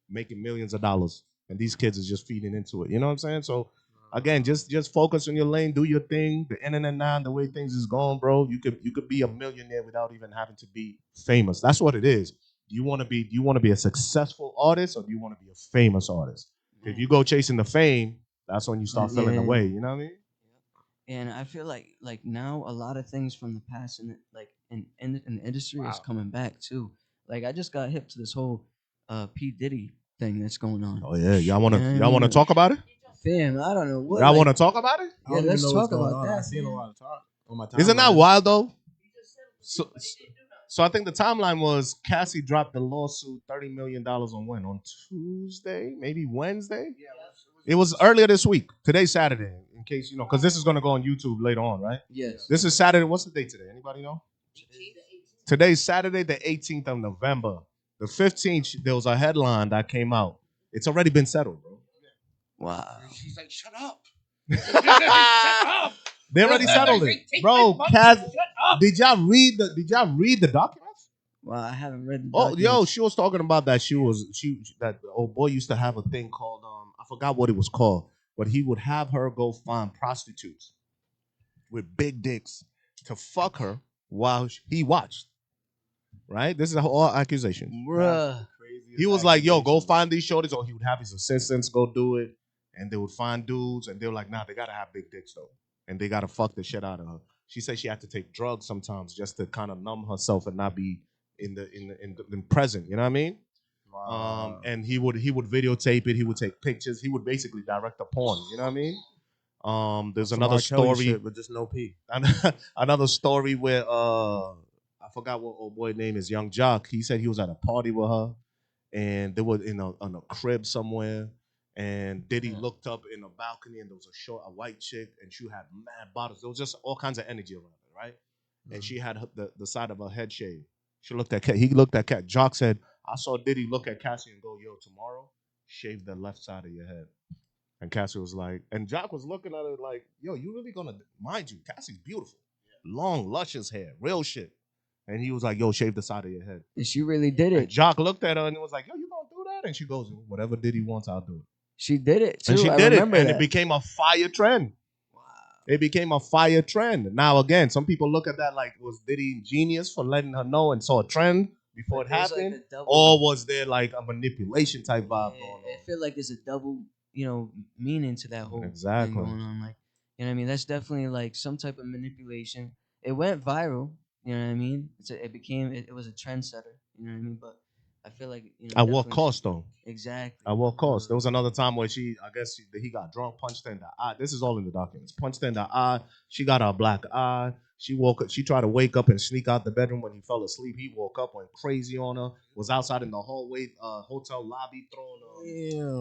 Making millions of dollars, and these kids is just feeding into it. You know what I'm saying? So again, just focus on your lane, do your thing. The internet now, the way things is going, bro, you could be a millionaire without even having to be famous. That's what it is. Do you want to be a successful artist, or do you want to be a famous artist? If you go chasing the fame, that's when you start feeling away. You know what I mean? And I feel like now a lot of things from the past in the industry is coming back too. Like I just got hip to this whole P Diddy thing that's going on. Oh yeah, y'all wanna talk about it? Fam, I don't know what. Y'all want to talk about it? Yeah, let's talk about that. I've seen a lot of talk on my timeline. Isn't that wild though? So I think the timeline was Cassie dropped the lawsuit, $30 million on when? On Tuesday, maybe Wednesday. Yeah, it was earlier this week. Today's Saturday, in case you know, because this is gonna go on YouTube later on, right? Yes. This is Saturday. What's the date today? Anybody know? Today's Saturday, the 18th of November. The 15th, there was a headline that came out. It's already been settled, bro. Wow. He's like, shut up. They already settled it, bro. Did y'all read the documents? Well, I haven't read the Oh, documents. yo, she was talking about that. That the old boy used to have a thing called I forgot what it was called, but he would have her go find prostitutes with big dicks to fuck her while he watched. Right? This is all accusation. Bruh. He was like, yo, go find these shorties, or he would have his assistants go do it, and they would find dudes, and they were like, nah, they gotta have big dicks though, and they gotta fuck the shit out of her. She said she had to take drugs sometimes just to kind of numb herself and not be in present. You know what I mean? Wow. And he would videotape it. He would take pictures. He would basically direct the porn. You know what I mean? There's another story, shit, but just no pee. Another story where I forgot what old boy name is, Young Jock. He said he was at a party with her, and they were on a crib somewhere. And Diddy looked up in a balcony, and there was a white chick, and she had mad bottles. There was just all kinds of energy around her, right? And she had the side of her head shaved. She looked at Cat. He looked at Cat. Jock said, I saw Diddy look at Cassie and go, yo, tomorrow, shave the left side of your head. And Cassie was like, and Jock was looking at her like, yo, you really gonna, mind you, Cassie's beautiful. Long, luscious hair, real shit. And he was like, yo, shave the side of your head. And she really did it. And Jock looked at her and was like, yo, you gonna do that? And she goes, whatever Diddy wants, I'll do it. She did it too. And she I did it, remember and that. it became a fire trend. Wow. It became a fire trend. Now, again, some people look at that like, was Diddy genius for letting her know and saw a trend before it happened? Like or was there like a manipulation type vibe going on? I feel like there's a double, meaning to that whole thing exactly going on. Like, you know what I mean? That's definitely like some type of manipulation. It went viral, you know what I mean? It was a trendsetter, you know what I mean? But I feel like at what cost though? Exactly. At what cost? There was another time where he he got drunk, punched her in the eye. This is all in the documents. Punched her in the eye. She got a black eye. She woke up. She tried to wake up and sneak out the bedroom when he fell asleep. He woke up, went crazy on her. Was outside in the hallway, hotel lobby,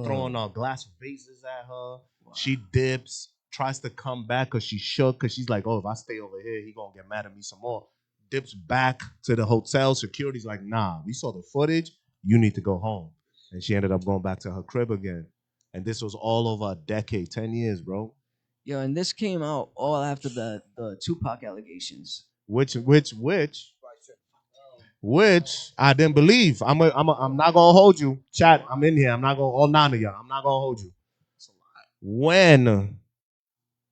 throwing glass vases at her. Wow. She dips, tries to come back because she shook. Because she's like, oh, if I stay over here, he gonna get mad at me some more. Dips back to the hotel. Security's like, nah, we saw the footage. You need to go home. And she ended up going back to her crib again. And this was all over a decade, 10 years, bro. Yo, and this came out all after the Tupac allegations. Which I didn't believe. I'm not gonna hold you. Chat, I'm in here. I'm not gonna, all 9 of y'all. I'm not gonna hold you. When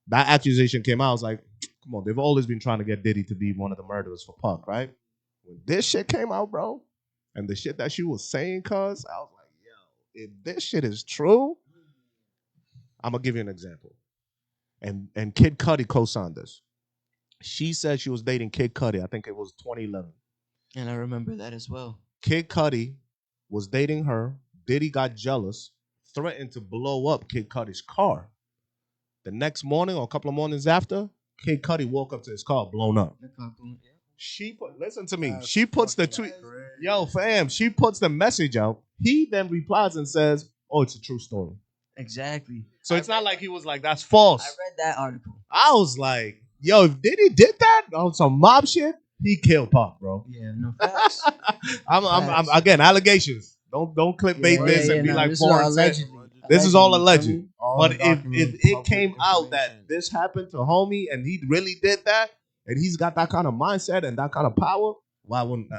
that accusation came out, I was like, come on, they've always been trying to get Diddy to be one of the murderers for Puck, right? When this shit came out, bro, and the shit that she was saying, cuz, I was like, yo, if this shit is true, I'm gonna give you an example. And Kid Cudi co-signed this. She said she was dating Kid Cudi. I think it was 2011. And I remember that as well. Kid Cudi was dating her. Diddy got jealous, threatened to blow up Kid Cudi's car. The next morning or a couple of mornings after, Kid Cudi woke up to his car blown up. Listen to me. She puts the tweet. Yo, fam, she puts the message out. He then replies and says, oh, it's a true story. Exactly. So it's not like he was like, that's false. I read that article. I was like, yo, if Diddy did that on some mob shit, he killed Pop, bro. Yeah, no facts. I'm again, allegations. Don't clickbait this and be like, allegedly. This is all you feel alleged. me? All But if undocumented it public came out that information. this happened to homie and he really did that and he's got that kind of mindset and that kind of power, why wouldn't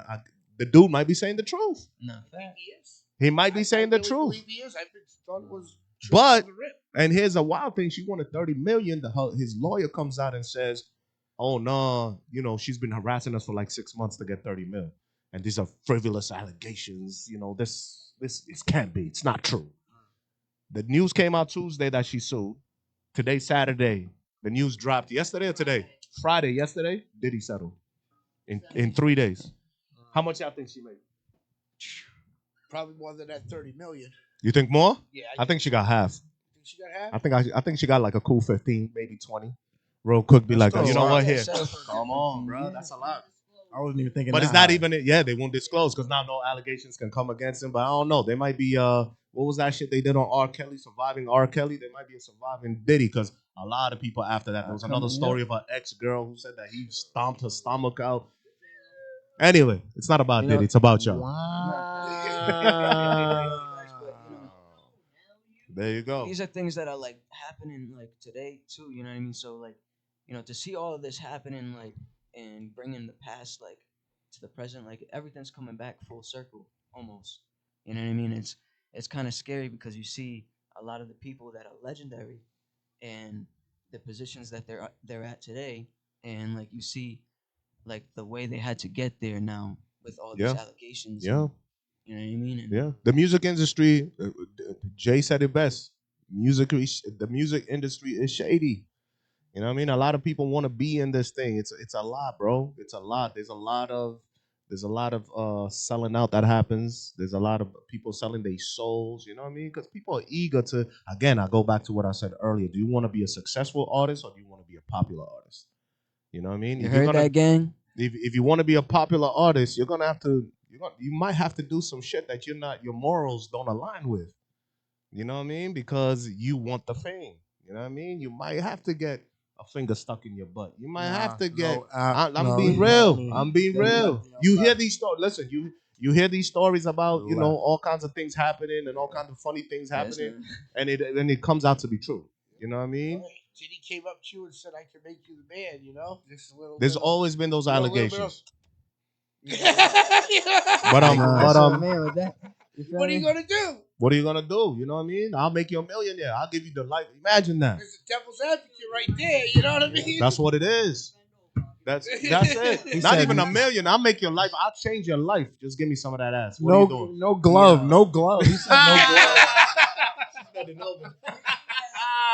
the dude might be saying the truth? No, He is. He might be saying the really truth. believe he is. I thought it was true But from the rip. and here's a wild thing: she wanted 30 million. His lawyer comes out and says, "Oh no, she's been harassing us for like 6 months to get 30 mil, and these are frivolous allegations. This can't be. It's not true." The news came out Tuesday that she sued. Today, Saturday, the news dropped yesterday or today? Friday, yesterday. Did he settle in 3 days? How much y'all think she made? Probably more than that 30 million. You think more? Yeah, I think she got half. think she got half. I think she got like a cool 15, maybe 20. Real quick, be That's like, still you a know lot. what? Here, Settle for come on, bro. That's a lot. I wasn't even thinking. But that it's not high. even. Yeah, they won't disclose because now no allegations can come against him. But I don't know. They might be. What was that shit they did on R. Kelly? Surviving R. Kelly. There might be a surviving Diddy because a lot of people after that. There was another story of an ex-girl who said that he stomped her stomach out. Anyway, it's not about Diddy. It's about y'all. There you go. These are things that are like happening like today too. You know what I mean? So like, to see all of this happening like and bringing the past like to the present, like everything's coming back full circle almost. You know what I mean? It's kind of scary because you see a lot of the people that are legendary and the positions that they're at today, and like you see like the way they had to get there now with all these Yeah. allegations. Yeah. You know what I mean? And Yeah, the music industry. Jay said it best. The music industry is shady. You know what I mean? A lot of people want to be in this thing. It's a lot, bro. It's a lot. There's a lot of selling out that happens. There's a lot of people selling their souls. You know what I mean? Because people are eager to. Again, I go back to what I said earlier. Do you want to be a successful artist or do you want to be a popular artist? You know what I mean? you If you're heard gonna that, gang? if you want to be a popular artist, you're gonna have to you might have to do some shit that your morals don't align with. You know what I mean? Because you want the fame. You know what I mean? You might have to get a finger stuck in your butt. You might have to get. I'm being real. I'm being real. You hear these stories. Listen, you hear these stories about all kinds of things happening and all kinds of funny things happening, and it comes out to be true. You know what I mean? Diddy came up to you and said, "I can make you the man." Just a little. There's always been those allegations. But Man with that. You feel what are you me? gonna do? What are you gonna do? You know what I mean? I'll make you a millionaire. I'll give you the life. Imagine that. There's a devil's advocate right there. You know what I mean? That's what it is. That's it. Not even a million. I'll make your life. I'll change your life. Just give me some of that ass. What are you doing? No glove. No glove. He said no glove.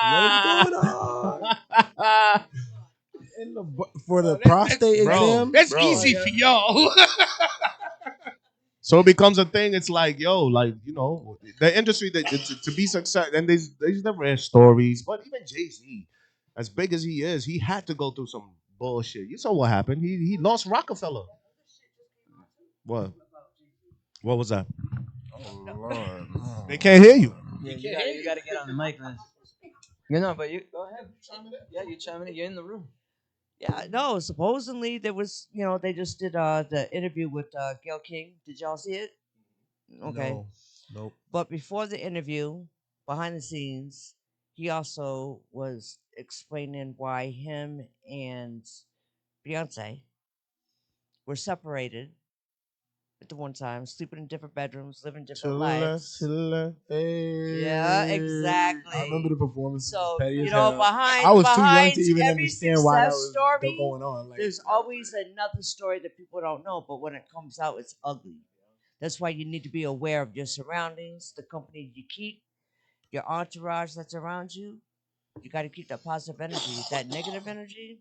What's going on? For the prostate exam? That's easy for y'all. So it becomes a thing. It's like, yo, the industry that to be successful. And there's the rare stories, but even Jay-Z, as big as he is, he had to go through some bullshit. You saw what happened. He lost Rockefeller. What? What was that? Oh, Lord. They can't hear you. Yeah, you gotta get on the mic, man. But you go ahead. Yeah, you chime in. You're in the room. Yeah, no, supposedly there was, they just did the interview with Gail King. Did y'all see it? Okay. No. Nope. But before the interview, behind the scenes, he also was explaining why him and Beyonce were separated at the one time, sleeping in different bedrooms, living different lives. Yeah, exactly. I remember the performance. So, Petty as hell. behind I was too young behind to even every understand why that success was story, going on. there's always another story that people don't know, but when it comes out, it's ugly. That's why you need to be aware of your surroundings, the company you keep, your entourage that's around you. You got to keep that positive energy. That negative energy,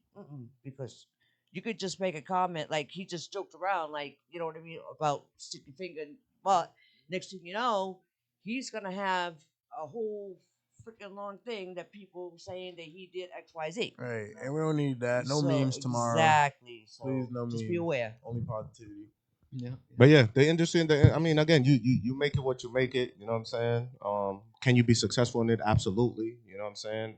because you could just make a comment like he just joked around, like, you know what I mean, about stick your finger in butt. Next thing you know, he's gonna have a whole freaking long thing that people saying that he did X, Y, Z. Right, and we don't need that. No So, memes tomorrow. Exactly. So Please, no memes. just be aware. Only positivity. Yeah. But yeah, the industry, again, you make it what you make it. You know what I'm saying? Can you be successful in it? Absolutely. You know what I'm saying?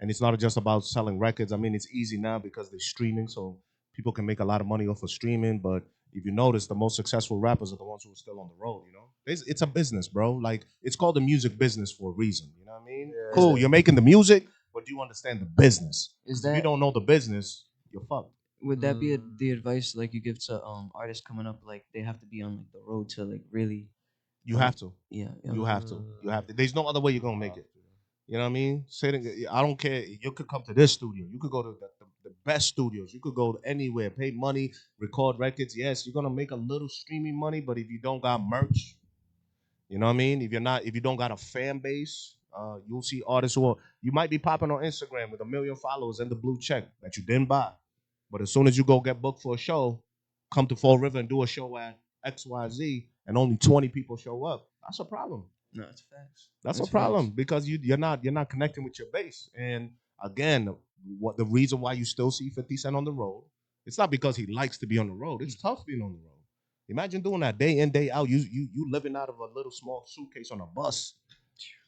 And it's not just about selling records. I mean, it's easy now because they're streaming, so people can make a lot of money off of streaming. But if you notice, the most successful rappers are the ones who are still on the road. It's a business, bro. Like it's called the music business for a reason. You know what I mean? Yeah. Cool, you're making the music, but do you understand the business? Is 'Cause if you that don't know the business, you're fucked. would that be the advice like you give to artists coming up? Like they have to be on like the road to like really. You have to. Yeah. Yeah. You have to. You have to. There's no other way you're gonna make it. You know what I mean? I don't care. You could come to this studio. You could go to the best studios. You could go anywhere, pay money, record records. Yes, you're gonna make a little streaming money, but if you don't got merch, you know what I mean? If you don't got a fan base, you'll see artists who you might be popping on Instagram with 1 million followers and the blue check that you didn't buy. But as soon as you go get booked for a show, come to Fall River and do a show at XYZ and only 20 people show up, that's a problem. No, it's facts. That's It's a problem facts. because you're not connecting with your base. And again, what the reason why you still see 50 Cent on the road, it's not because he likes to be on the road. It's tough being on the road. Imagine doing that day in, day out. You living out of a little small suitcase on a bus.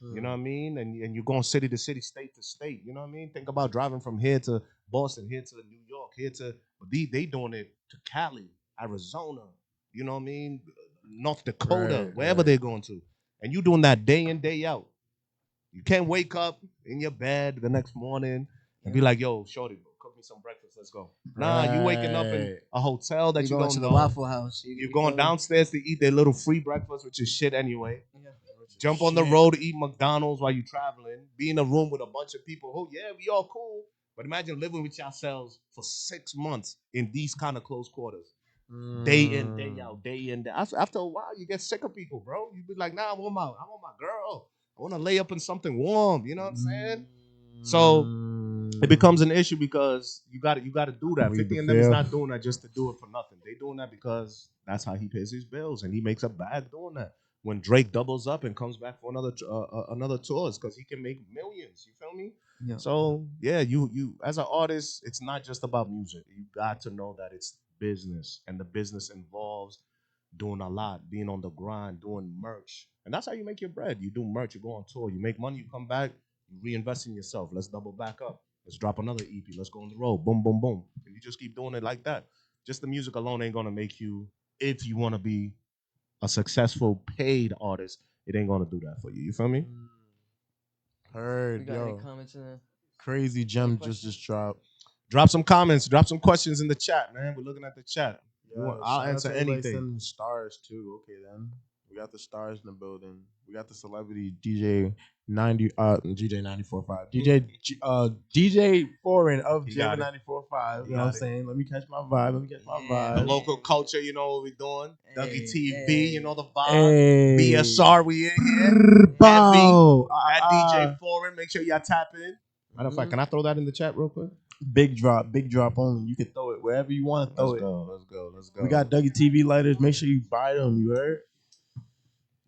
You know what I mean? And you're going city to city, state to state. You know what I mean? Think about driving from here to Boston, here to New York, here to but they doing it to Cali, Arizona. You know what I mean? North Dakota, wherever they're going to. And you doing that day in, day out. You can't wake up in your bed the next morning and be like, yo, shorty, cook me some breakfast. Let's go. Nah, you waking up in a hotel that you going don't to know. the Waffle House. You're going downstairs to eat their little free breakfast, which is shit anyway. Jump on the road, eat McDonald's while you're traveling. Be in a room with a bunch of people who, yeah, we all cool. But imagine living with yourselves for 6 months in these kind of close quarters. Day in, day out, day in, day out. After a while, you get sick of people, bro. You be like, nah, I want my girl. I want to lay up in something warm. You know what I'm saying? So it becomes an issue because you got to do that. 50 and them is not doing that just to do it for nothing. They doing that because that's how he pays his bills, and he makes a bag doing that. When Drake doubles up and comes back for another tour, it's because he can make millions. You feel me? Yeah. So yeah, you as an artist, it's not just about music. You got to know that it's business, and the business involves doing a lot, being on the grind, doing merch, and that's how you make your bread. You do merch, you go on tour, you make money, you come back, you reinvest in yourself. Let's double back up. Let's drop another EP. Let's go on the road. Boom, boom, boom. And you just keep doing it like that. Just the music alone ain't gonna make you, if you want to be a successful paid artist, it ain't gonna do that for you. You feel me? We Heard, got any yo. comments in there? Crazy gem just dropped. Drop some comments. Drop some questions in the chat, man. We're looking at the chat. I'll Shout out answer to everybody anything. sending stars too. Okay, then we got the stars in the building. We got the celebrity DJ 90 DJ 94.5 DJ Foreign of You Jam got it. 94.5. You You know what I'm got it. saying? Let me catch my vibe. Let me catch my The vibe. local culture, you know what we're doing. Dougie TV, hey. you know the vibe. Hey. BSR, we in here. Bow. At DJ Foreign, make sure y'all tap in. Matter of fact, can I throw that in the chat real quick? Big drop only. You can throw it wherever you want to throw it. Let's go. We got Dougie TV lighters. Make sure you buy them. You heard?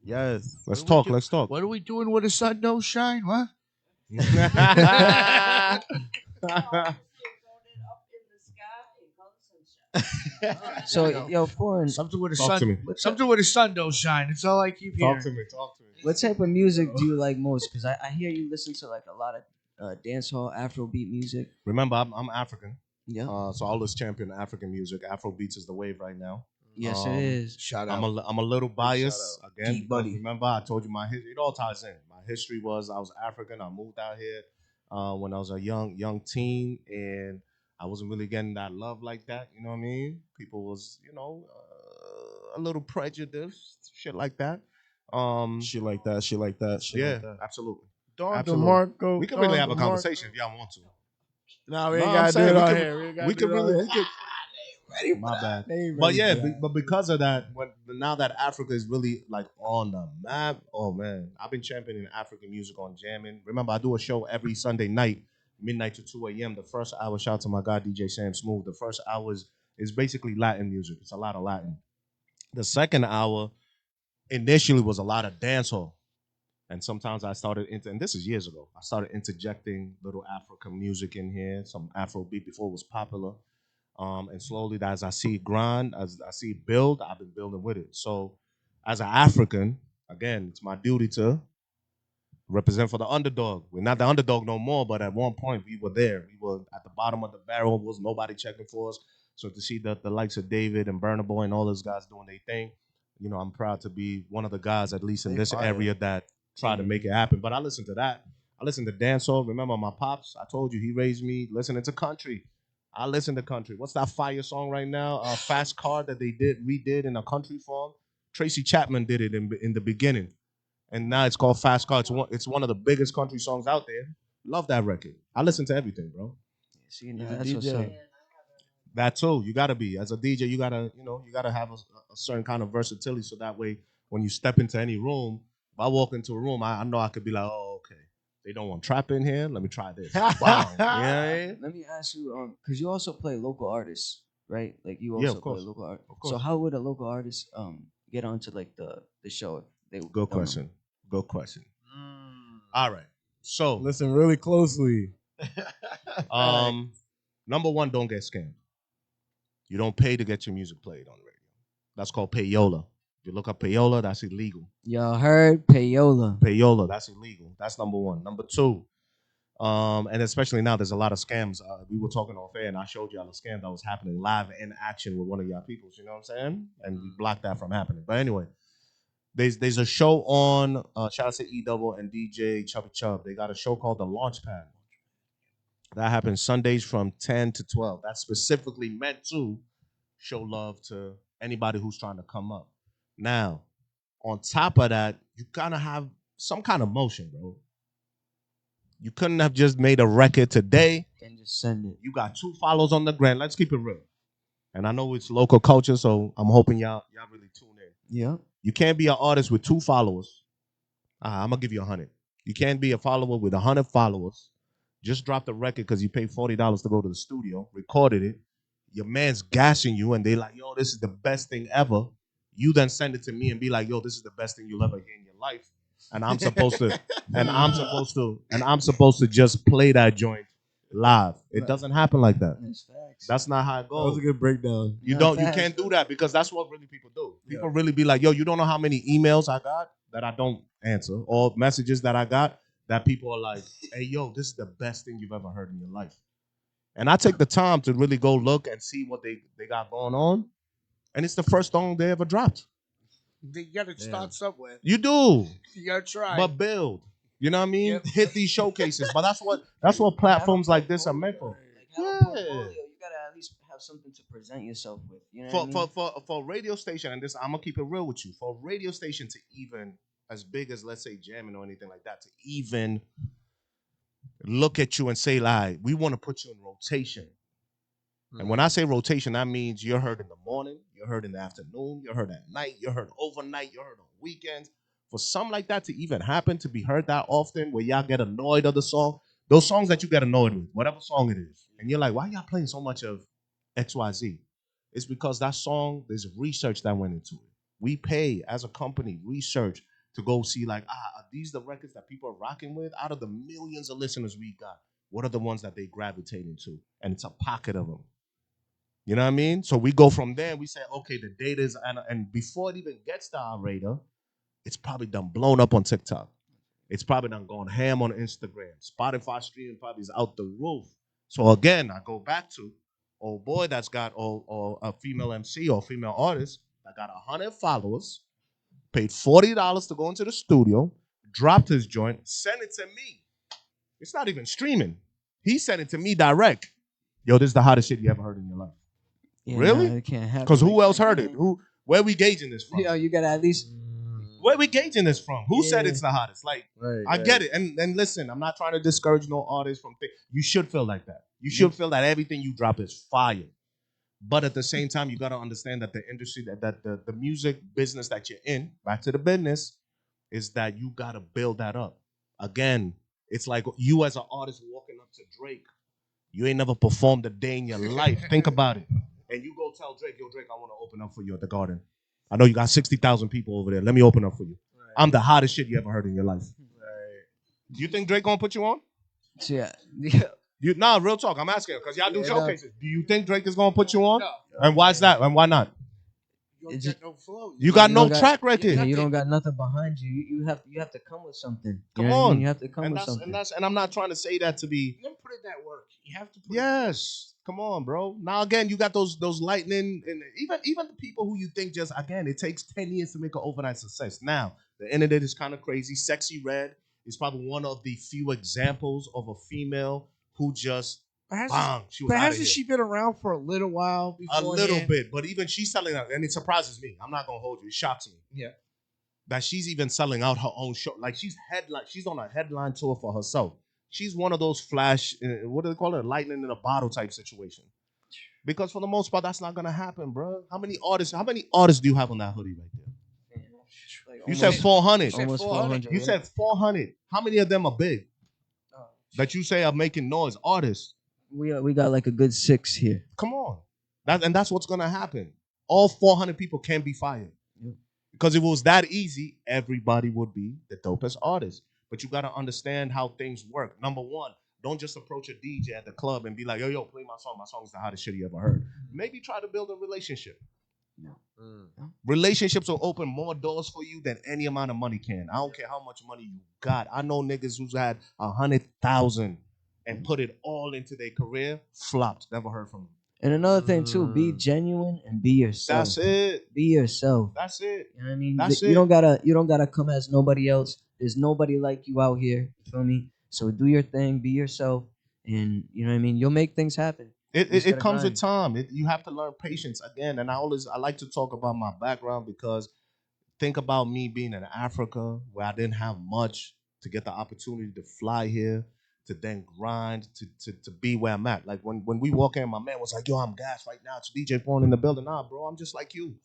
Yes. Let's What do we talk. do? What are we doing with the sun don't shine? What? So yo, foreign. Something with the Talk to me. sun. Something with the sun don't shine. It's all I keep hearing. Talk to me. What type of music do you like most? Because I hear you listen to like a lot of dancehall, Afrobeat music. Remember, I'm African. Yeah. So I always champion African music. Afrobeats is the wave right now. Yes, it is. Shout out. I'm a little biased again. Deep Because buddy. remember, I told you my history. It all ties in. My history was I was African. I moved out here when I was a young teen, and I wasn't really getting that love like that. You know what I mean? People was a little prejudiced, shit like that. Shit like that. Like that. Absolutely. Don Absolutely. DeMarco. We could really have a conversation if y'all want to. Nah, we No, ain't I'm got to do saying it we on could- here. We could really. We could, Ready for my that. bad. They ain't But ready yeah, for that. but because of that, now that Africa is really like on the map, oh man, I've been championing African music on jamming. Remember, I do a show every Sunday night, midnight to 2 a.m. The first hour, shout out to my guy DJ Sam Smooth. The first hour is basically Latin music. It's a lot of Latin. The second hour initially was a lot of dancehall. And sometimes I started and this is years ago, I started interjecting little African music in here, some Afrobeat before it was popular. And slowly, as I see it grind, as I see it build, I've been building with it. So, as an African, again, it's my duty to represent for the underdog. We're not the underdog no more, but at one point we were there. We were at the bottom of the barrel. Was nobody checking for us. So to see the likes of David and Burna Boy and all those guys doing their thing, you know, I'm proud to be one of the guys, at least in this area, that try to make it happen. But I listen to that. I listen to dancehall. Remember my pops? I told you he raised me listening to country. I listen to country. What's that fire song right now? Fast Car that they redid in a country form. Tracy Chapman did it in the beginning, and now it's called Fast Car. It's one of the biggest country songs out there. Love that record. I listen to everything, bro. See, now that's what's up. That too. You gotta be as a DJ. You gotta have a certain kind of versatility, so that way when you step into any room, if I walk into a room, I know I could be like, oh, okay. They don't want trap in here. Let me try this. Wow. Yeah. Let me ask you, because you also play local artists, right? Like you Yeah, also of play course. local art. Of course. So how would a local artist get onto like the show if they Good don't know? question. Good question. All right. So Listen really closely. number one, don't get scammed. You don't pay to get your music played on radio. That's called payola. If you look up payola, that's illegal. Y'all heard payola. Payola, that's illegal. That's number one. Number two, and especially now, there's a lot of scams. We were talking off air, and I showed y'all a scam that was happening live in action with one of y'all people. You know what I'm saying? And we blocked that from happening. But anyway, there's a show on. Shout out to E Double and DJ Chubby Chub. They got a show called The Launchpad. That happens Sundays from 10 to 12. That's specifically meant to show love to anybody who's trying to come up. Now, on top of that, you gotta have some kind of motion, bro. You couldn't have just made a record today And just send it. You got 2 follows on the gram. Let's keep it real. And I know it's local culture, so I'm hoping y'all really tune in. Yeah. You can't be an artist with 2 followers. I'm gonna give you 100. You can't be a follower with 100 followers. Just dropped the record because you paid $40 to go to the studio, recorded it. Your man's gassing you, and they like, yo, this is the best thing ever. You then send it to me and be like, yo, this is the best thing you'll ever hear in your life. And I'm supposed to just play that joint live. It doesn't happen like that. That's facts. That's not how it That was goes. a good breakdown. You can't do that, because that's what really people do. People really be like, yo, you don't know how many emails I got that I don't answer, or messages that I got that people are like, hey, yo, this is the best thing you've ever heard in your life. And I take the time to really go look and see what they got going on. And it's the first song they ever dropped. You gotta start somewhere. You do. You gotta try. But build. You know what I mean? Yep. Hit these showcases. But that's what platforms like this are meant for. Like, have a portfolio. You gotta at least have something to present yourself with. You know what I mean? For a radio station, and this, I'm gonna keep it real with you. For a radio station to even as big as, let's say, jamming or anything like that, to even look at you and say, like, we want to put you in rotation. And when I say rotation, that means you're heard in the morning, you're heard in the afternoon, you're heard at night, you're heard overnight, you're heard on weekends. For something like that to even happen, to be heard that often, where y'all get annoyed of the song, those songs that you get annoyed with, whatever song it is, and you're like, why y'all playing so much of XYZ? It's because that song, there's research that went into it. We pay, as a company, research to go see, like, are these the records that people are rocking with? Out of the millions of listeners we got, what are the ones that they gravitate into? And it's a pocket of them. You know what I mean? So we go from there and we say, okay, the data is, and before it even gets to our radar, it's probably done blown up on TikTok. It's probably done going ham on Instagram. Spotify streaming probably is out the roof. So again, I go back to old boy that's got or a female MC or female artist that got 100 followers, paid $40 to go into the studio, dropped his joint, sent it to me. It's not even streaming. He sent it to me direct. Yo, this is the hottest shit you ever heard in your life. Yeah, Really? no, it can't happen. Because who else heard it? Where we gauging this from? Yo, you gotta at least. Where we gauging this from? Who said it's the hottest? Like, Right, I get it. And listen, I'm not trying to discourage no artist from you should feel like that. You should feel that everything you drop is fire. But at the same time, you got to understand that the industry, that the music business that you're in, back to the business, is that you got to build that up. Again, it's like you as an artist walking up to Drake. You ain't never performed a day in your life. Think about it. And you go tell Drake, yo, Drake, I want to open up for you at the Garden. I know you got 60,000 people over there. Let me open up for you. Right. I'm the hottest shit you ever heard in your life. Right. You think Drake gonna put you on? Yeah. Real talk. I'm asking because y'all do showcases. Do you think Drake is gonna put you on? No. And why's that? And why not? You don't get no flow. You got no track record. Yeah, you don't got nothing behind you. You have to come with something. Come on. You have to come with something. And I'm not trying to say that to be. You have to put in that work. You have to put Yes. Come on, bro. Now again, you got those lightning, and even the people who you think just again, it takes 10 years to make an overnight success. Now, the internet is kind of crazy. Sexy Red is probably one of the few examples of a female who just bang, she was But out of hasn't here. she been around for a little while A before? little bit, but even she's selling out, and it surprises me. I'm not gonna hold you. It shocks me. Yeah. That she's even selling out her own show. Like she's on a headline tour for herself. She's one of those flash, what do they call it? Lightning in a bottle type situation. Because for the most part, that's not gonna happen, bro. How many artists do you have on that hoodie right there? Like You said 400. Almost 400. You said 400. How many of them are big? That you say are making noise, artists. We got like a good 6 here. Come on. That's what's gonna happen. All 400 people can be fired. Yep. Because if it was that easy, everybody would be the dopest artist. But you gotta understand how things work. Number one, don't just approach a DJ at the club and be like, yo, play my song. My song's the hottest shit you ever heard. Maybe try to build a relationship. Yeah. Relationships will open more doors for you than any amount of money can. I don't care how much money you got. I know niggas who's had 100,000 and put it all into their career, flopped, never heard from them. And another thing too, be genuine and be yourself. That's it. Be yourself. That's it. You know what I mean? That's You it. don't gotta come as nobody else. There's nobody like you out here. You feel me? So do your thing, be yourself, and you know what I mean. You'll make things happen. It comes with time. You have to learn patience again. And I like to talk about my background because think about me being in Africa where I didn't have much to get the opportunity to fly here, to then grind, to be where I'm at. Like when we walk in, my man was like, yo, I'm gassed right now. It's DJ Porn in the building. Nah, bro, I'm just like you.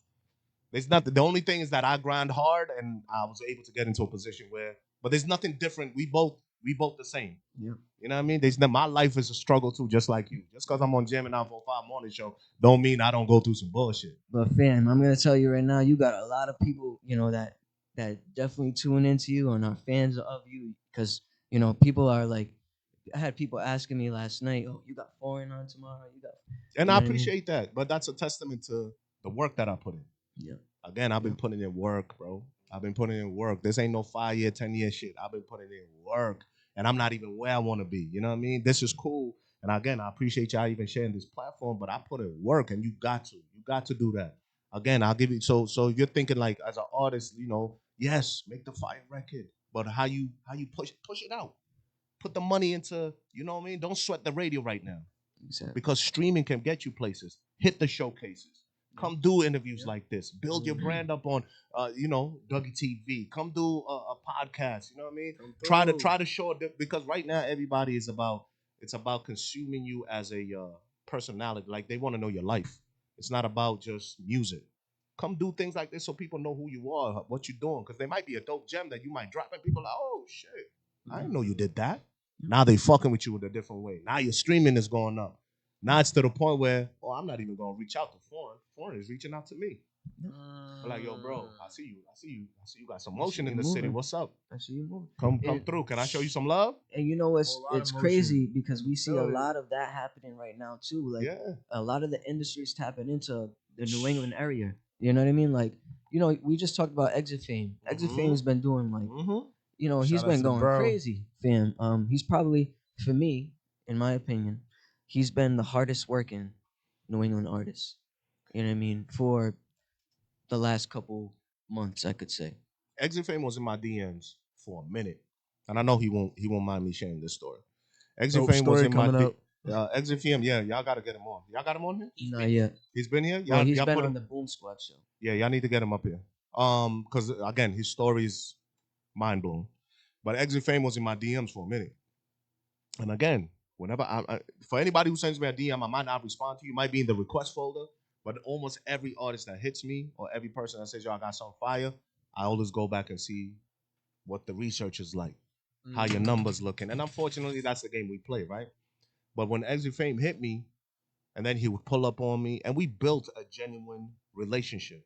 There's nothing. The only thing is that I grind hard and I was able to get into a position where, but there's nothing different. We both the same. Yeah. You know what I mean? My life is a struggle too, just like you. Just because I'm on Jam and 945 morning show, don't mean I don't go through some bullshit. But fam, I'm gonna tell you right now, you got a lot of people, you know, that definitely tune into you and are fans of you, because you know people are like, I had people asking me last night, oh, you got foreign on tomorrow, And know I what I mean? appreciate that, but that's a testament to the work that I put in. Yeah. Again, I've been putting in work, bro. I've been putting in work. This ain't no 5-year, 10-year shit. I've been putting in work. And I'm not even where I want to be. You know what I mean? This is cool. And again, I appreciate y'all even sharing this platform, but I put in work and you got to do that. Again, I'll give you, so if you're thinking like as an artist, you know, yes, make the fire record, but how you push it out. Put the money into, you know what I mean? Don't sweat the radio right now. Exactly. Because streaming can get you places. Hit the showcases. Come do interviews like this. Build your brand up on, Dougie TV. Come do a podcast. You know what I mean? Try to show it, because right now everybody is about consuming you as a personality. Like they want to know your life. It's not about just music. Come do things like this so people know who you are, what you're doing. Because there might be a dope gem that you might drop and people are like, oh shit, I didn't know you did that. Now they fucking with you in a different way. Now your streaming is going up. Now it's to the point where, I'm not even gonna reach out to foreign. Foreign is reaching out to me. I'm like, yo, bro, I see you got some motion in the city. What's up? I see you moving. Come through. Can I show you some love? And you know it's motion. crazy because we see a lot of that happening right now too. Like Yeah. a lot of the industries tapping into the New England area. You know what I mean? Like, you know, we just talked about Exit Fame. Exit Fame has been doing like, you know, he's Shout out been to going bro. crazy, fam. He's probably, for me, in my opinion, he's been the hardest working New England artist. You know what I mean? For the last couple months, I could say. Exit Fame was in my DMs for a minute, and I know he won't mind me sharing this story. Exit Dope Fame was story in my coming Exit Fame. Yeah, y'all gotta get him on. Y'all got him on here? Not yet. He's been here. Well, he's y'all been put on him- the Boom Squad show. Yeah, y'all need to get him up here. Because again, his story is mind blowing. But Exit Fame was in my DMs for a minute, and again, whenever for anybody who sends me a DM, I might not respond to you. Might be in the request folder, but almost every artist that hits me or every person that says, "Yo, I got some fire," I always go back and see what the research is like, how your numbers looking, and unfortunately, that's the game we play, right? But when Exit Fame hit me, and then he would pull up on me, and we built a genuine relationship.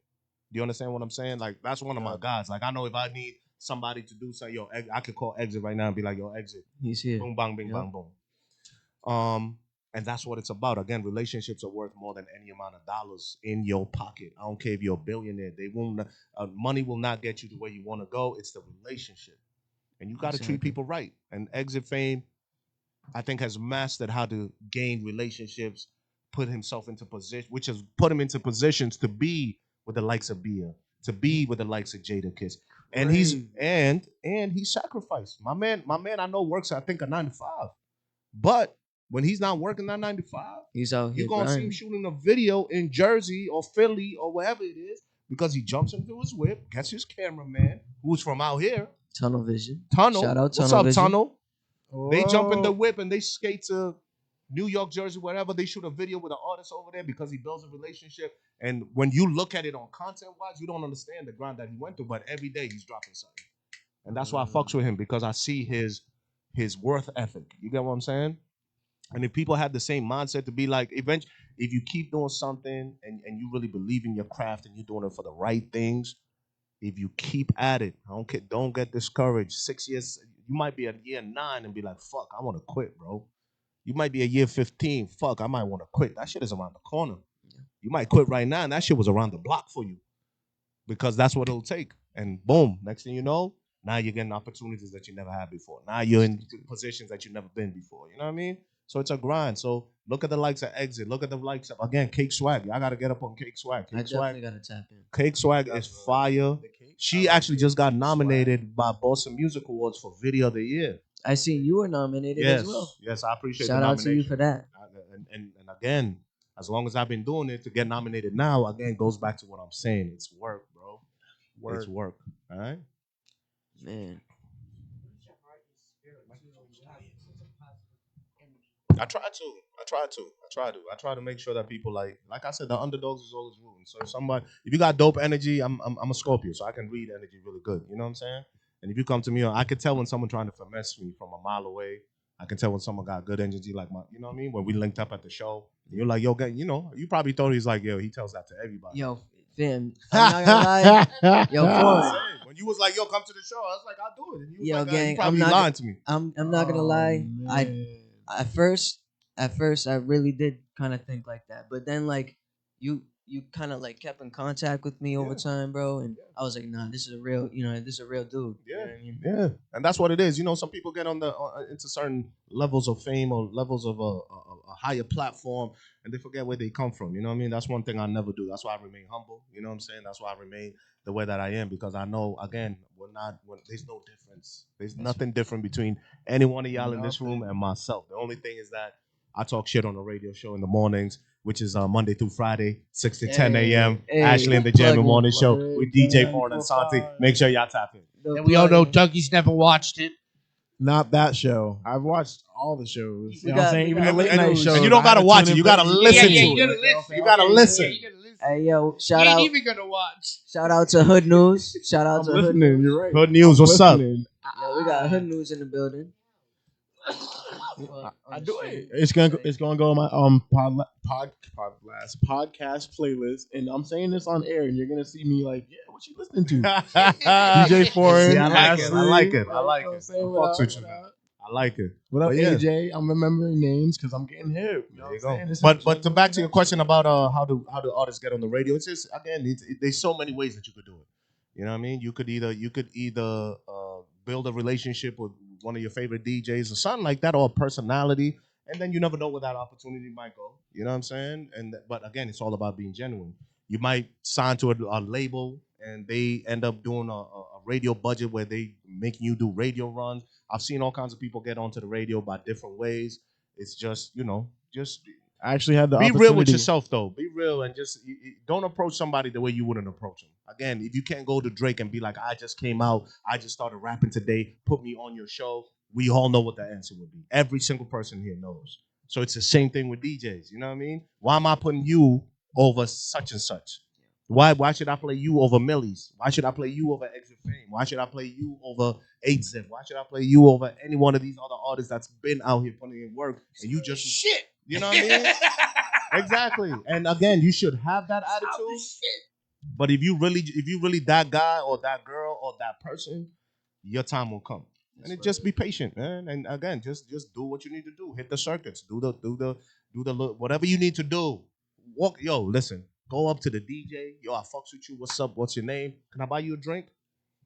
Do you understand what I'm saying? Like, that's one of my guys. Like, I know if I need somebody to do something, I could call Exit right now and be like, yo, Exit. He's here. Boom, bang, bing, bang, boom. And that's what it's about. Again, relationships are worth more than any amount of dollars in your pocket. I don't care if you're a billionaire. They won't. Money will not get you to where you want to go. It's the relationship. And you got to treat people right. And Exit Fame, I think, has mastered how to gain relationships put himself into position, which has put him into positions to be with the likes of Bia, to be with the likes of Jada Kiss. And he's and he sacrificed. My man I know works I think a 9 to 5. But when he's not working that 9 to 5, He's out you're here gonna see him grinding. shooting a video in Jersey or Philly or wherever it is because he jumps into his whip, gets his cameraman, who's from out here, Tunnel vision. Tunnel. Shout out What's Tunnel up, Vision. Tunnel? They jump in the Whoa. whip and they skate to New York, Jersey, wherever. They shoot a video with an artist over there because he builds a relationship. And when you look at it on content-wise, you don't understand the grind that he went through. But every day he's dropping something, and that's why I fucks with him because I see his worth ethic. You get what I'm saying? And if people have the same mindset to be like, eventually, if you keep doing something and you really believe in your craft and you're doing it for the right things, if you keep at it, don't get discouraged. 6 years, you might be a year 9 and be like, fuck, I want to quit, bro. You might be a year 15, fuck, I might want to quit. That shit is around the corner. You might quit right now, and that shit was around the block for you because that's what it'll take. And boom, next thing you know, now you're getting opportunities that you never had before. Now you're in positions that you've never been before. You know what I mean? So it's a grind. So look at the likes of Exit. Look at the likes of, again, Cake Swag. I got to get up on Cake Swag. I Cake Swag. definitely gotta tap in. Cake Swag is fire. She actually just got nominated by Boston Music Awards for Video of the Year. I seen you were nominated Yes, as well. yes, I appreciate Shout the out to nomination. you for that. And again, as long as I've been doing it, to get nominated now, again, goes back to what I'm saying. It's work, bro. It's work. All right? Man. I try to make sure that people like I said, the underdogs is always rooting. So if you got dope energy, I'm a Scorpio, so I can read energy really good. You know what I'm saying? And if you come to me, I can tell when someone trying to finesse me from a mile away. I can tell when someone got good energy, like you know what I mean? When we linked up at the show, you're like, yo, you probably thought he's like, yo, he tells that to everybody. Yo, fam, I'm not gonna lie. Yo, Foreign. When you was like, yo, come to the show, I was like, I'll do it. And you was Yo, like, gang, you probably I'm not lying to me. I'm not gonna lie. At first I really did kind of think like that, but then like you kind of like kept in contact with me over time, bro, and I was like, nah, this is a real, this is a real dude. Yeah, You know what I mean? yeah, and that's what it is. You know, some people get on into certain levels of fame or levels of a higher platform, and they forget where they come from. You know what I mean? That's one thing I never do. That's why I remain humble. You know what I'm saying? That's why I remain the way that I am because I know, again, there's no difference. There's nothing different between any one of y'all in this room and myself. The only thing is that I talk shit on a radio show in the mornings, which is Monday through Friday, 6 to 10 a.m. Ashley and the Jammin' Morning Show with DJ Foreign and Santi. Make sure y'all tap in. And we all know Dougie's never watched it. Not that show. I've watched all the shows. You know what I'm got- saying? we Even got- the late and night shows. you don't gotta watch it. You gotta listen to it. you gotta listen. You gotta listen. Hey, yo, You shout ain't out, even gonna watch. shout out to Hood News. Shout out I'm to Hood listening. News. You're right. Good news. What's up? Listening. Yo, we got Hood News in the building. I do it. It's gonna go on my podcast playlist, and I'm saying this on air, and you're gonna see me like, yeah, what you listening to? DJ Foreign. See, I like it. Ashley. I like it. You I know like what it. I'm saying? I What fucks up, with you. what up? I like it. What up, But yeah. AJ? I'm remembering names because I'm getting hip. There you go. But to back to your question about how do artists get on the radio, it's just again, there's so many ways that you could do it. You know what I mean? You could either build a relationship with one of your favorite DJs or something like that, or a personality, and then you never know where that opportunity might go. You know what I'm saying? But again, it's all about being genuine. You might sign to a label and they end up doing a radio budget where they making you do radio runs. I've seen all kinds of people get onto the radio by different ways. It's just, I actually had the be opportunity. real with yourself, though. Be real and just don't approach somebody the way you wouldn't approach them. Again, if you can't go to Drake and be like, I just came out, I just started rapping today, put me on your show, we all know what the answer would be. Every single person here knows. So it's the same thing with DJs. You know what I mean? Why am I putting you over such and such? Why should I play you over Millie's? Why should I play you over Exit Fame? Why should I play you over 8-Zip? Why should I play you over any one of these other artists that's been out here putting in work and you just Shit. you know what I mean? Exactly. And again, you should have that attitude. But if you really that guy or that girl or that person, your time will come. And just be patient, man. And again, just do what you need to do. Hit the circuits. Do the whatever you need to do. Listen. Go up to the DJ. Yo, I fucks with you. What's up? What's your name? Can I buy you a drink?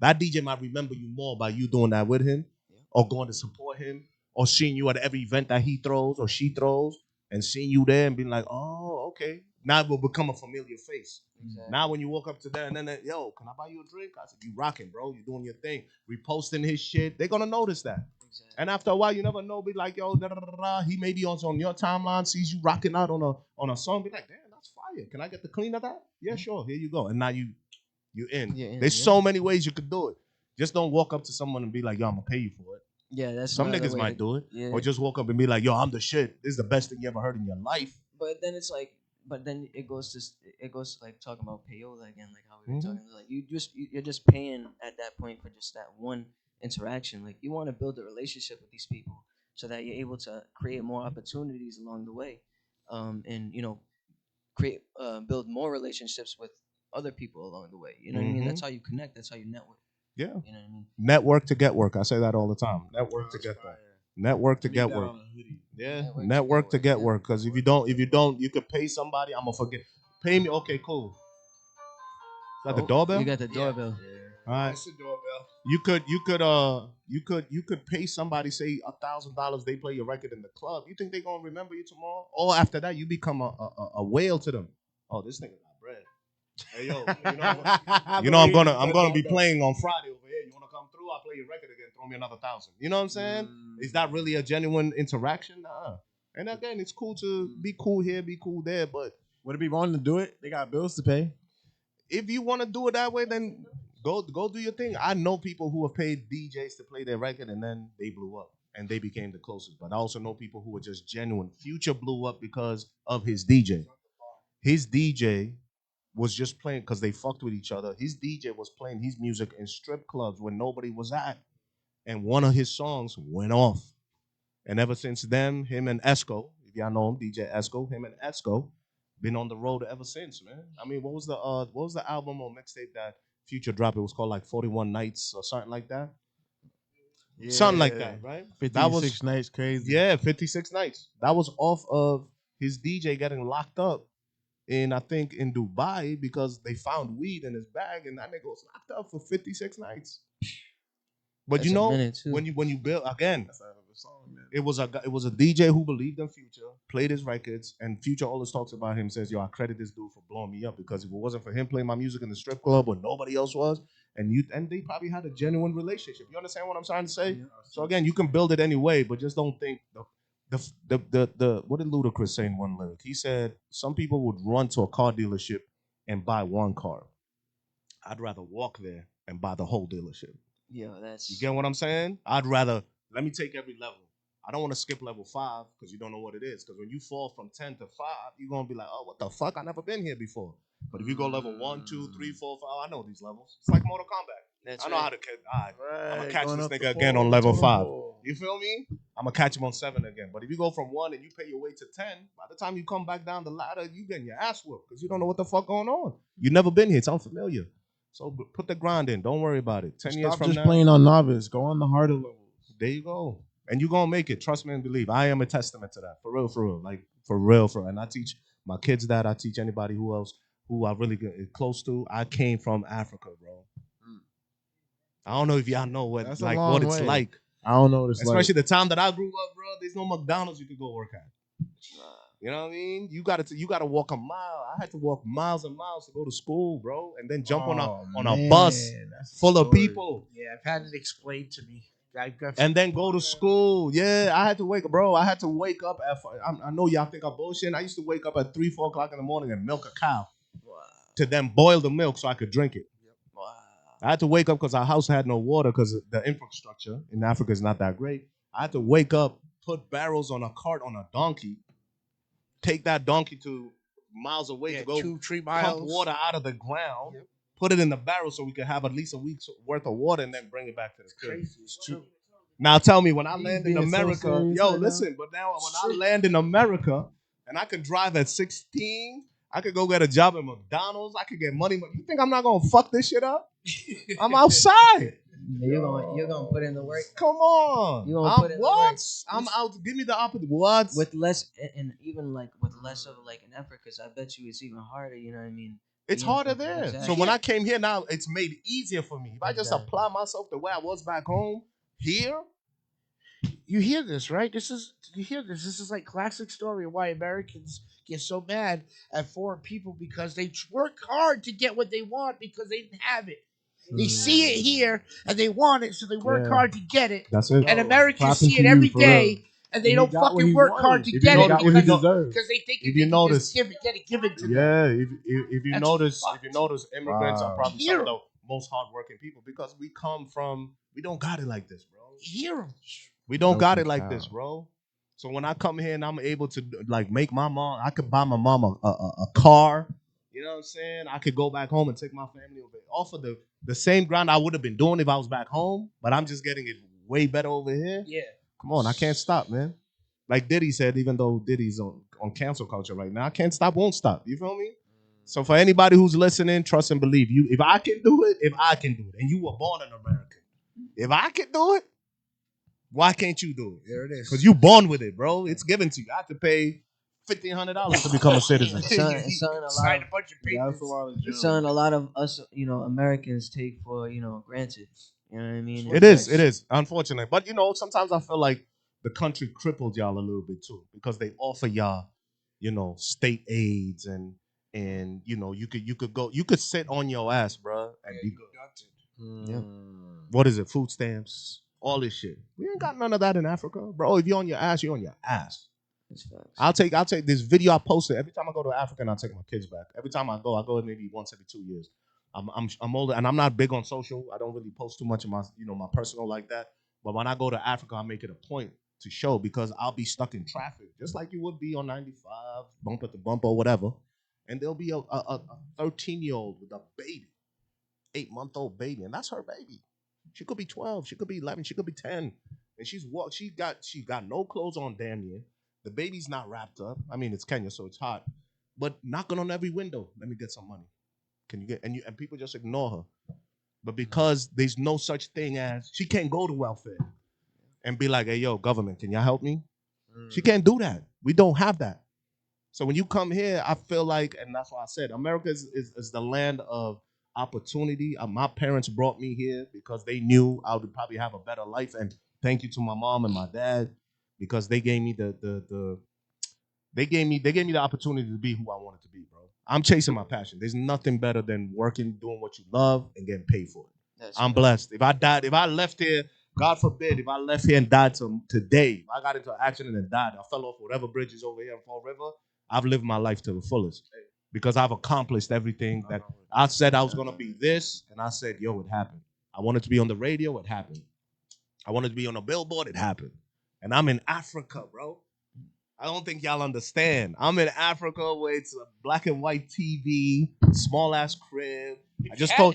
That DJ might remember you more by you doing that with him, or going to support him, or seeing you at every event that he throws or she throws. and seeing you there and being like, oh, okay. Now it will become a familiar face. Exactly. Now when you walk up to them and then yo, can I buy you a drink? I said, you rocking, bro. You doing your thing. Reposting his shit. They're gonna notice that. Exactly. And after a while, you never know. Be like, yo, da, da, da, da. He may be on your timeline, sees you rocking out on a song. Be like, damn, that's fire. Can I get the clean of that? Yeah, sure. Here you go. And now you in. You're in, There's yeah. so many ways you could do it. Just don't walk up to someone and be like, yo, I'm gonna pay you for it. Yeah, that's Some another niggas way might do it. Yeah. Or just walk up and be like, yo, I'm the shit. This is the best thing you ever heard in your life. But then it's like, but then it goes to like talking about payola again, like how we were talking. Like you're just paying at that point for just that one interaction. Like you want to build a relationship with these people so that you're able to create more opportunities along the way, and create build more relationships with other people along the way. You know what I mean? That's how you connect. That's how you network. Yeah. You know what I mean? Network to get work. I say that all the time. Network to get that. Network to get work. Yeah. Network to get work. Because if you don't, you could pay somebody. I'm gonna forget. Pay me. Okay, cool. Is that the doorbell? You got the doorbell. All right. That's the doorbell. You could pay somebody, say $1,000. They play your record in the club. You think they gonna remember you tomorrow? Or after that, you become a whale to them. Oh, this nigga got bread. Hey yo, I'm gonna be playing on Friday over here. You wanna come through? I'll play your record again. Throw me another 1,000. You know what I'm saying? Is that really a genuine interaction? Nah. And again, it's cool to be cool here, be cool there, but would it be wrong to do it? They got bills to pay. If you want to do it that way, then go do your thing. I know people who have paid DJs to play their record and then they blew up and they became the closest. But I also know people who were just genuine. Future blew up because of his DJ. His DJ was just playing because they fucked with each other. His DJ was playing his music in strip clubs when nobody was at. And one of his songs went off. And ever since then, him and Esco, if y'all know him, DJ Esco, him and Esco, been on the road ever since, man. I mean, what was the album or mixtape that Future dropped? It was called like 41 Nights or something like that. Yeah. Something like that, right? 56 Nights, crazy. Yeah, 56 Nights. That was off of his DJ getting locked up I think in Dubai because they found weed in his bag and that nigga was locked up for 56 nights. But That's you know, when you build again, it was a DJ who believed in Future, played his records, and Future always talks about him. Says, "Yo, I credit this dude for blowing me up because if it wasn't for him playing my music in the strip club when nobody else was, and they probably had a genuine relationship." You understand what I'm trying to say? Yeah. So again, you can build it anyway, but just don't think the what did Ludacris say in one lyric? He said some people would run to a car dealership and buy one car. I'd rather walk there and buy the whole dealership. Yeah, that's. You get what I'm saying? I'd rather let me take every level. I don't want to skip level 5 because you don't know what it is. Because when you fall from 10 to 5, you're gonna be like, oh, what the fuck? I never been here before. But if you go level 1, 2, 3, 4, 5, I know these levels. It's like Mortal Kombat. I know how to catch. I'm gonna catch this nigga again on level 5. You feel me? I'm gonna catch him on 7 again. But if you go from 1 and you pay your way to 10, by the time you come back down the ladder, you getting your ass whooped because you don't know what the fuck going on. You never been here. It's unfamiliar. So put the grind in. Don't worry about it. 10 years from now. Stop just playing on novice. Go on the harder levels. There you go. And you're going to make it. Trust me and believe. I am a testament to that. For real. Like, for real. And I teach my kids that. I teach anybody who I really get close to. I came from Africa, bro. I don't know if y'all know what it's like. I don't know what it's like. Especially the time that I grew up, bro. There's no McDonald's you could go work at. You know what I mean? You gotta walk a mile. I had to walk miles and miles to go to school, bro, and then jump on a bus full of people. Yeah, I've had it explained to me. And then go to school. Yeah, I had to wake up at. I know y'all think I'm bullshitting. I used to wake up at 3, 4 o'clock in the morning and milk a cow. Wow. To then boil the milk so I could drink it. Wow. I had to wake up because our house had no water because the infrastructure in Africa is not that great. I had to wake up, put barrels on a cart on a donkey, take that donkey to miles away to go 2-3 miles. Pump water out of the ground, put it in the barrel so we could have at least a week's worth of water and then bring it back to the crib. Crazy, it's true. Now tell me, when I land in America, but now when I land in America and I can drive at 16, I could go get a job at McDonald's, I could get money. You think I'm not gonna fuck this shit up? I'm outside. You're gonna put in the work. Come on. You gonna put in the work. I'm out. Give me the opposite. What? With less and even like with less of like an effort, because I bet you it's even harder. You know what I mean? It's harder there. Exactly. So when I came here now, it's made easier for me. If I just apply myself the way I was back home here, You hear this, right? You hear this. This is like classic story of why Americans get so mad at foreign people because they work hard to get what they want because they didn't have it. They see it here and they want it, so they work Yeah. hard to get it. That's it. And Yo, Americans clapping see to it you every for real. day, and they He don't got what fucking he work wanted. hard to If you get know- it Got what he because deserved. they think If they you can notice- just get it given to them. Yeah, if you That's notice, fucked. if you notice, immigrants are Wow. probably Hear some of 'em. the most hardworking people because we don't got it like this, bro. You hear them. We don't got it Milking like cow. this, bro. So when I come here and I'm able to like make my mom, I could buy my mom a car. You know what I'm saying? I could go back home and take my family over off of the same ground I would have been doing if I was back home, but I'm just getting it way better over here. Yeah. Come on, I can't stop, man. Like Diddy said, even though Diddy's on cancel culture right now, I can't stop, won't stop. You feel me? So for anybody who's listening, trust and believe. You, if I can do it, and you were born an American, if I can do it, why can't you do it? There it is. Because you born with it, bro. It's given to you. I have to pay $1,500 to become a citizen. It's something a lot Sign of, a bunch of That's papers. a lot of it's something a lot of us, Americans take for, granted. You know what I mean? It is, unfortunate. But sometimes I feel like the country crippled y'all a little bit too, because they offer y'all, state aids and you could sit on your ass, bro, and be good. Yeah. What is it? Food stamps, all this shit. We ain't got none of that in Africa, bro. If you're on your ass, you're on your ass. It's facts. I'll take this video I posted. Every time I go to Africa, and I'll take my kids back. Every time I go maybe once every 2 years. I'm older, and I'm not big on social. I don't really post too much of my my personal like that. But when I go to Africa, I make it a point to show because I'll be stuck in traffic, just like you would be on 95, bumper to bumper or whatever. And there'll be a 13-year-old with a baby, 8-month-old baby, and that's her baby. She could be 12, she could be 11, she could be 10, and she got no clothes on, damn near. The baby's not wrapped up. I mean, it's Kenya, so it's hot. But knocking on every window, let me get some money. Can you get and people just ignore her. But because there's no such thing as she can't go to welfare and be like, hey yo, government, can y'all help me? She can't do that. We don't have that. So when you come here, I feel like, and that's why I said America is the land of opportunity. My parents brought me here because they knew I would probably have a better life. And thank you to my mom and my dad because they gave me they gave me the opportunity to be who I wanted to be, bro. I'm chasing my passion. There's nothing better than working, doing what you love, and getting paid for it. I'm blessed. If I left here, God forbid, if I left here and died today, if I got into an accident and died, I fell off whatever bridge is over here in Fall River, I've lived my life to the fullest because I've accomplished everything that I said I was going to be this, and I said, yo, it happened. I wanted to be on the radio, it happened. I wanted to be on a billboard, it happened. And I'm in Africa, bro. I don't think y'all understand. I'm in Africa where it's a black and white TV, small ass crib. I just told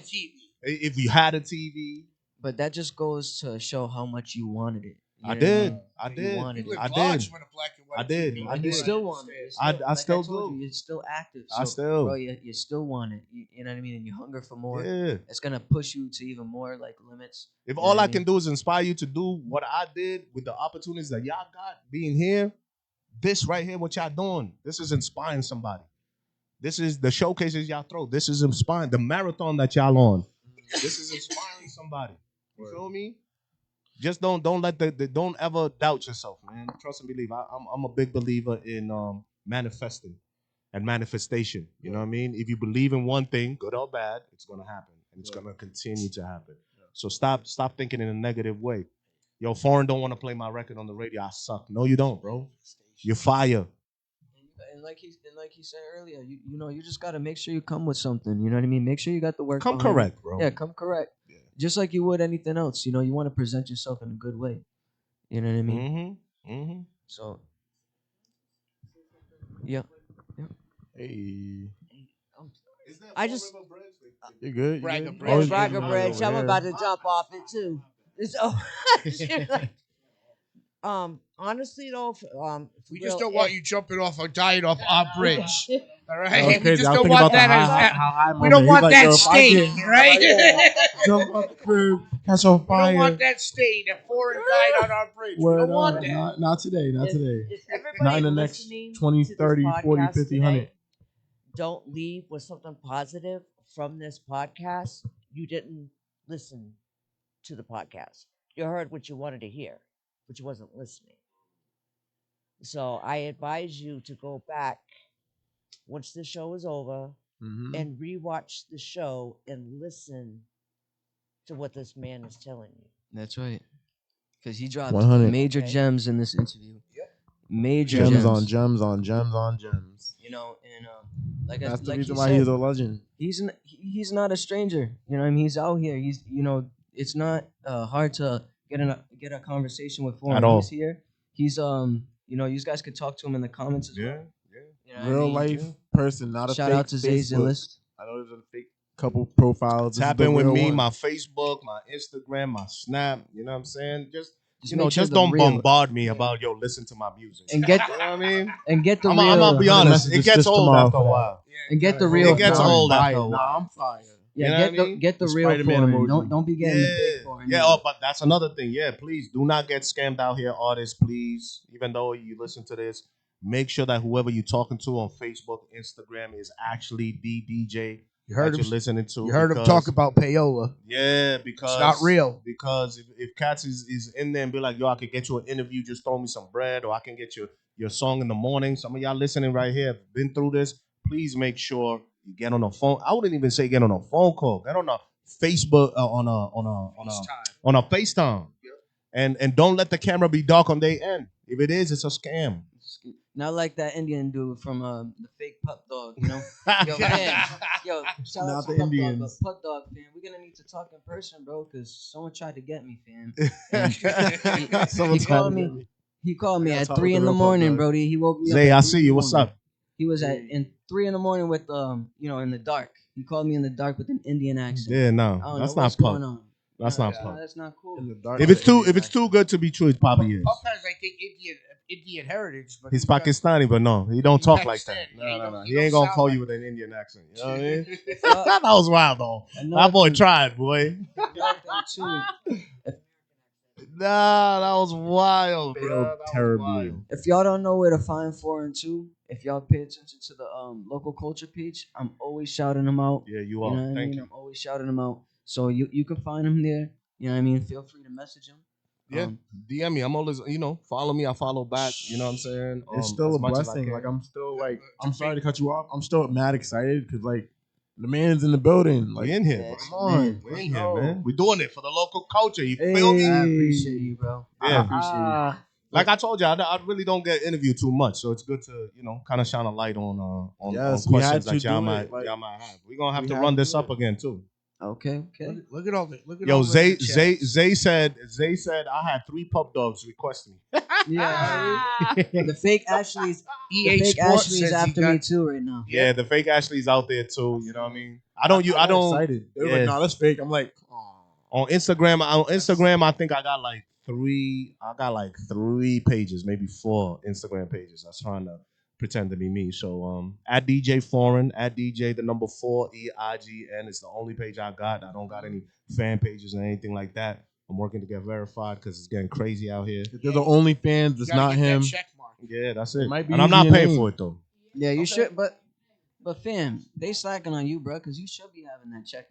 if you had a TV. But that just goes to show how much you wanted it. You I know did. what I You did. wanted You it. lived I large did. with a black and white I did. TV. I And you did. still want it. I still told do. you, you're still active. I So, still. bro, you still want it. You know what I mean? And you hunger for more. Yeah. It's gonna push you to even more like limits. If You know all what I can mean? do is inspire you to do what I did with the opportunities that y'all got being here, this right here, what y'all doing, this is inspiring somebody. This is the showcases y'all throw. This is inspiring. The marathon that y'all on. This is inspiring somebody. You feel me? Just don't let don't ever doubt yourself, man. Trust and believe. I'm a big believer in manifesting and manifestation. You know what I mean? If you believe in one thing, good or bad, it's gonna happen, and it's gonna continue to happen. So stop thinking in a negative way. Yo, foreign don't want to play my record on the radio. I suck. No, you don't, bro. You're fire. And like he said earlier, you just gotta make sure you come with something. You know what I mean? Make sure you got the work. Come behind it. correct, bro. Yeah, come correct. Yeah. Just like you would anything else. You want to present yourself in a good way. You know what I mean? Mm-hmm. So, yeah. Hey, I just you good? Braga good? Bridge. Oh, yeah, it's Braga right Bridge. over I'm there. about to jump off it too. Honestly though, We just don't want you jumping off or dying off our bridge. All right? That was We crazy. just I was don't thinking want about that the as how high we don't moment. want He's like, that yo, if I stain, get- right? Jump off the crib, catch on We fire. don't want that stain. That foreign died on our bridge. We Word don't want up. that. Not today. Not today. Is everybody Not in the next listening 20, to this 30, 40, podcast 50, 100. today? Don't leave with something positive from this podcast. You didn't listen to the podcast. You heard what you wanted to hear. but you wasn't listening. So I advise you to go back once the show is over and rewatch the show and listen to what this man is telling you. That's right. Because he dropped 100. major gems in this interview. Major Gems gems. on gems on gems on gems. You know, and like That's the like reason he why said, he's a legend. He's not a stranger. You know, what I mean, he's out here. He's it's not hard to get a conversation with Foreign. At all. He's here. He's you guys could talk to him in the comments as well. You know what I Real mean? life person, not a Shout fake out to Zay's Facebook. list. I know there's a fake couple profiles. This is Tap the in with real me, one. my Facebook, my Instagram, my Snap. You know what I'm saying? Just make sure just the don't real- bombard me about listen to my music. And get You know what I mean? and get the I'm real. gonna be honest. It messages gets just old tomorrow after a for that. while. And get the real. It gets Foreign. old after a Nah, while. I'm fire. Yeah, You know get what I mean? get the The real Spider-Man Foreign. emoji. Don't be getting the fake Foreign. Yeah. Oh, but that's another thing. Yeah, please do not get scammed out here, artists. Please, even though you listen to this, make sure that whoever you're talking to on Facebook, Instagram is actually the DJ You heard that him. you're listening to. You heard him because- talk about payola. Yeah, because It's not real. Because if Cats is in there and be like, yo, I could get you an interview, just throw me some bread, or I can get your song in the morning. Some of y'all listening right here have been through this. Please make sure you get on a phone. I wouldn't even say get on a phone call. Get on a Facebook on a FaceTime. And don't let the camera be dark on their end. If it is, it's a scam. Not like that Indian dude from the fake Pup Dog, you know? Yo, man. Yo, shout Not out to the Pup Indians. Dog, but Pup Dog, fam, we're gonna need to talk in person, bro, because someone tried to get me, fam. And Someone he tried called to me. get me. He called me gotta at talk 3 with in the the real Pup morning, Dog. Brody. He woke me Zay, up. I at see 3 in you. the What's morning. up? He was at in 3 in the morning with in the dark. He called me in the dark with an Indian accent. Yeah, I no, don't that's know not what's going Pup. on. That's not Pup. That's not cool. In the dark If with it's an too Indian too good to be true, it probably is. Pup has, I think, Indian heritage, but He's got- Pakistani, but no, he don't talk like accent. that. Yeah, No. he He don't ain't gonna sound call like you with an Indian accent. You know what I mean? Well, That was wild though. another That boy thing- tried, boy. another thing, too, Nah, that was wild, bro. Failed That was terribly. wild. if y'all don't know where to find Foreign 2, if y'all pay attention to the local culture page, I'm always shouting them out. Yeah, you You are. know what I Thank mean? you. I'm always shouting them out. So you can find them there. You know what I mean? Feel free to message them. Yeah, DM me. I'm always, follow me. I follow back. You know what I'm saying? It's still as a much as I blessing. can. Like I'm still like I'm sorry to cut you off. I'm still mad excited because like the man's in the building. Like we in here. Yeah, bro. it's come on, man. We in here, man. We doing it for the local culture. You Hey, feel me? I appreciate you, bro. Yeah. I appreciate you. Like I told you, I really don't get interviewed too much, so it's good to kind of shine a light on Yes, we had questions to that y'all do might it, like, y'all might have. We're gonna have we to had run to this do up it. again too. Okay. Look at all the look at Yo, all Zay the chats. Zay said I had 3 pup dogs request me. Yeah. The fake Ashley's EA the fake Sports Ashley's says he after got- me too right now. Yeah, the fake Ashley's out there too. You know what I mean? I I'm don't. excited. They were Yeah. like, "No, that's fake." I'm like, "Aw." On Instagram, I think I got like 3. I got like 3 pages, maybe 4 Instagram pages. That's trying to pretend to be me. So at DJ Foreign, at DJ the number 4 EIGN is the only page I got. I don't got any fan pages or anything like that. I'm working to get verified because it's getting crazy out here. If they're the only fans, it's Gotta not get that him. check mark. Yeah, that's It it. might be And I'm not using your paying name. for it though. Yeah, you should, but fam, they slacking on you, bro, because you should be having that check.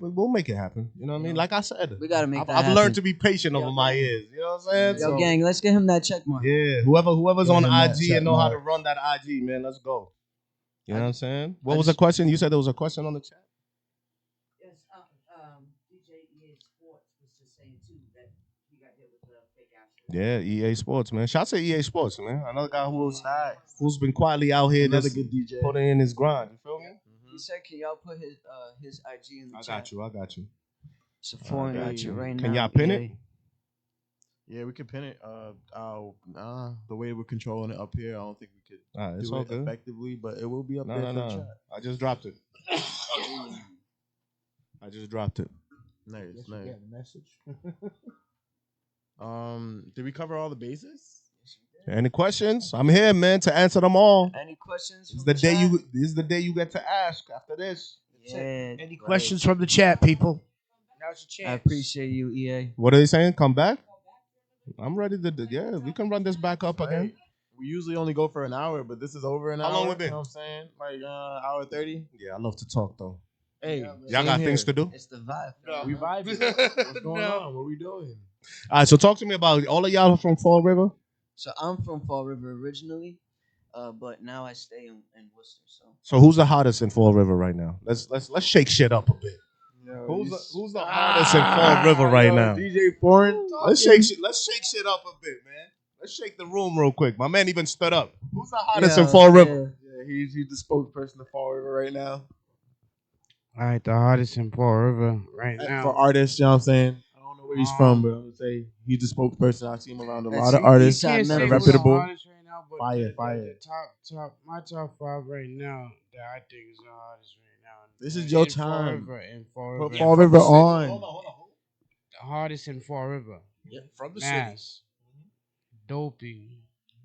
We'll make it happen. You know what I mean? Like I said, We gotta make that I've happen. learned to be patient over Yo, my gang. years. You know what I'm saying? Yo, So, gang, let's get him that check mark. yeah, whoever's Get on him that IG check and know how to mark. run that IG, man, let's go. You know what I'm saying? What was the question? You said there was a question on the chat? Yes, DJ EA Sports was just saying too that he got hit with the fake Ashley. Yeah, EA Sports, man. Shout out to EA Sports, man. Another guy who's been quietly out here Another just good DJ. putting in his grind. You feel me? He said, "Can y'all put his IG in the I chat?" got you. It's a foreign I got got you you. right Can now. y'all pin EA. it? Yeah, we could pin it. The way we're controlling it up here, I don't think we could All right, it's do all it good. effectively, but it will be up No, there no, for the no. chat. I just dropped it. I just dropped it. Nice, Yes, you nice. get a message. Did we cover all the bases? Any questions? I'm here, man, to answer them all. Any questions? This is from the day chat? this is the day you get to ask after this. Yeah. Any right. questions from the chat, people? Now's your chance. I appreciate you, EA. What are they saying? Come back? I'm ready to we can run this back up again. We usually only go for an hour, but this is over an How hour. long we been? You know what I'm saying? Like hour 30. Yeah, I love to talk though. Hey, Y'all same got here. things to do? It's the vibe. No. We vibing. What's going No. on? What we doing? All right, so talk to me about all of y'all from Fall River. So I'm from Fall River originally, but now I stay in Worcester. So So who's the hottest in Fall River right now? Let's shake shit up a bit. Yo, Who's the hottest in Fall River right now? DJ Foreign. Let's shake shit up a bit, man. Let's shake the room real quick. My man even stood up. Who's the hottest in Fall River? Yeah, he's the spokesperson of Fall River right now. All right, the hardest in Fall River right now. For artists, you know what I'm saying? I don't know where he's from, but I'm gonna say he's the spokesperson. I see him around a lot of artists. You can't say that are who's the reputable. hardest right now, but Fire. my top 5 right now that I think is the hardest right now. This is your in Fall time. River, in Fall Put River. Fall River on. The hardest in Fall River. Yeah, from the Nas, city. Dopey,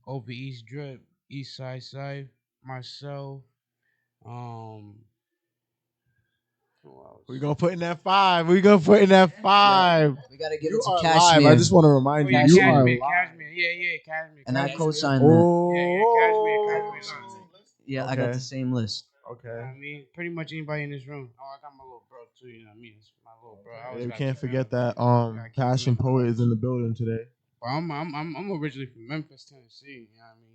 Over East Drip, East Side Side, myself, who else? We're gonna put in that 5. We're gonna put in that 5. we gotta get You it to are Cashmere. live. I just want to remind you, you are live. Cashmere, yeah, Cashmere. And I Cashmere. co-sign that. Cashmere. Yeah, I got Okay. the same list. You know what I mean, pretty much anybody in this room. Oh, I got my little bro too. You know what I mean? It's my little bro. I always Yeah, we gotta can't keep it forget up. that. Gotta keep it Passion up. Poet is in the building today. But I'm originally from Memphis, Tennessee. You know what I mean?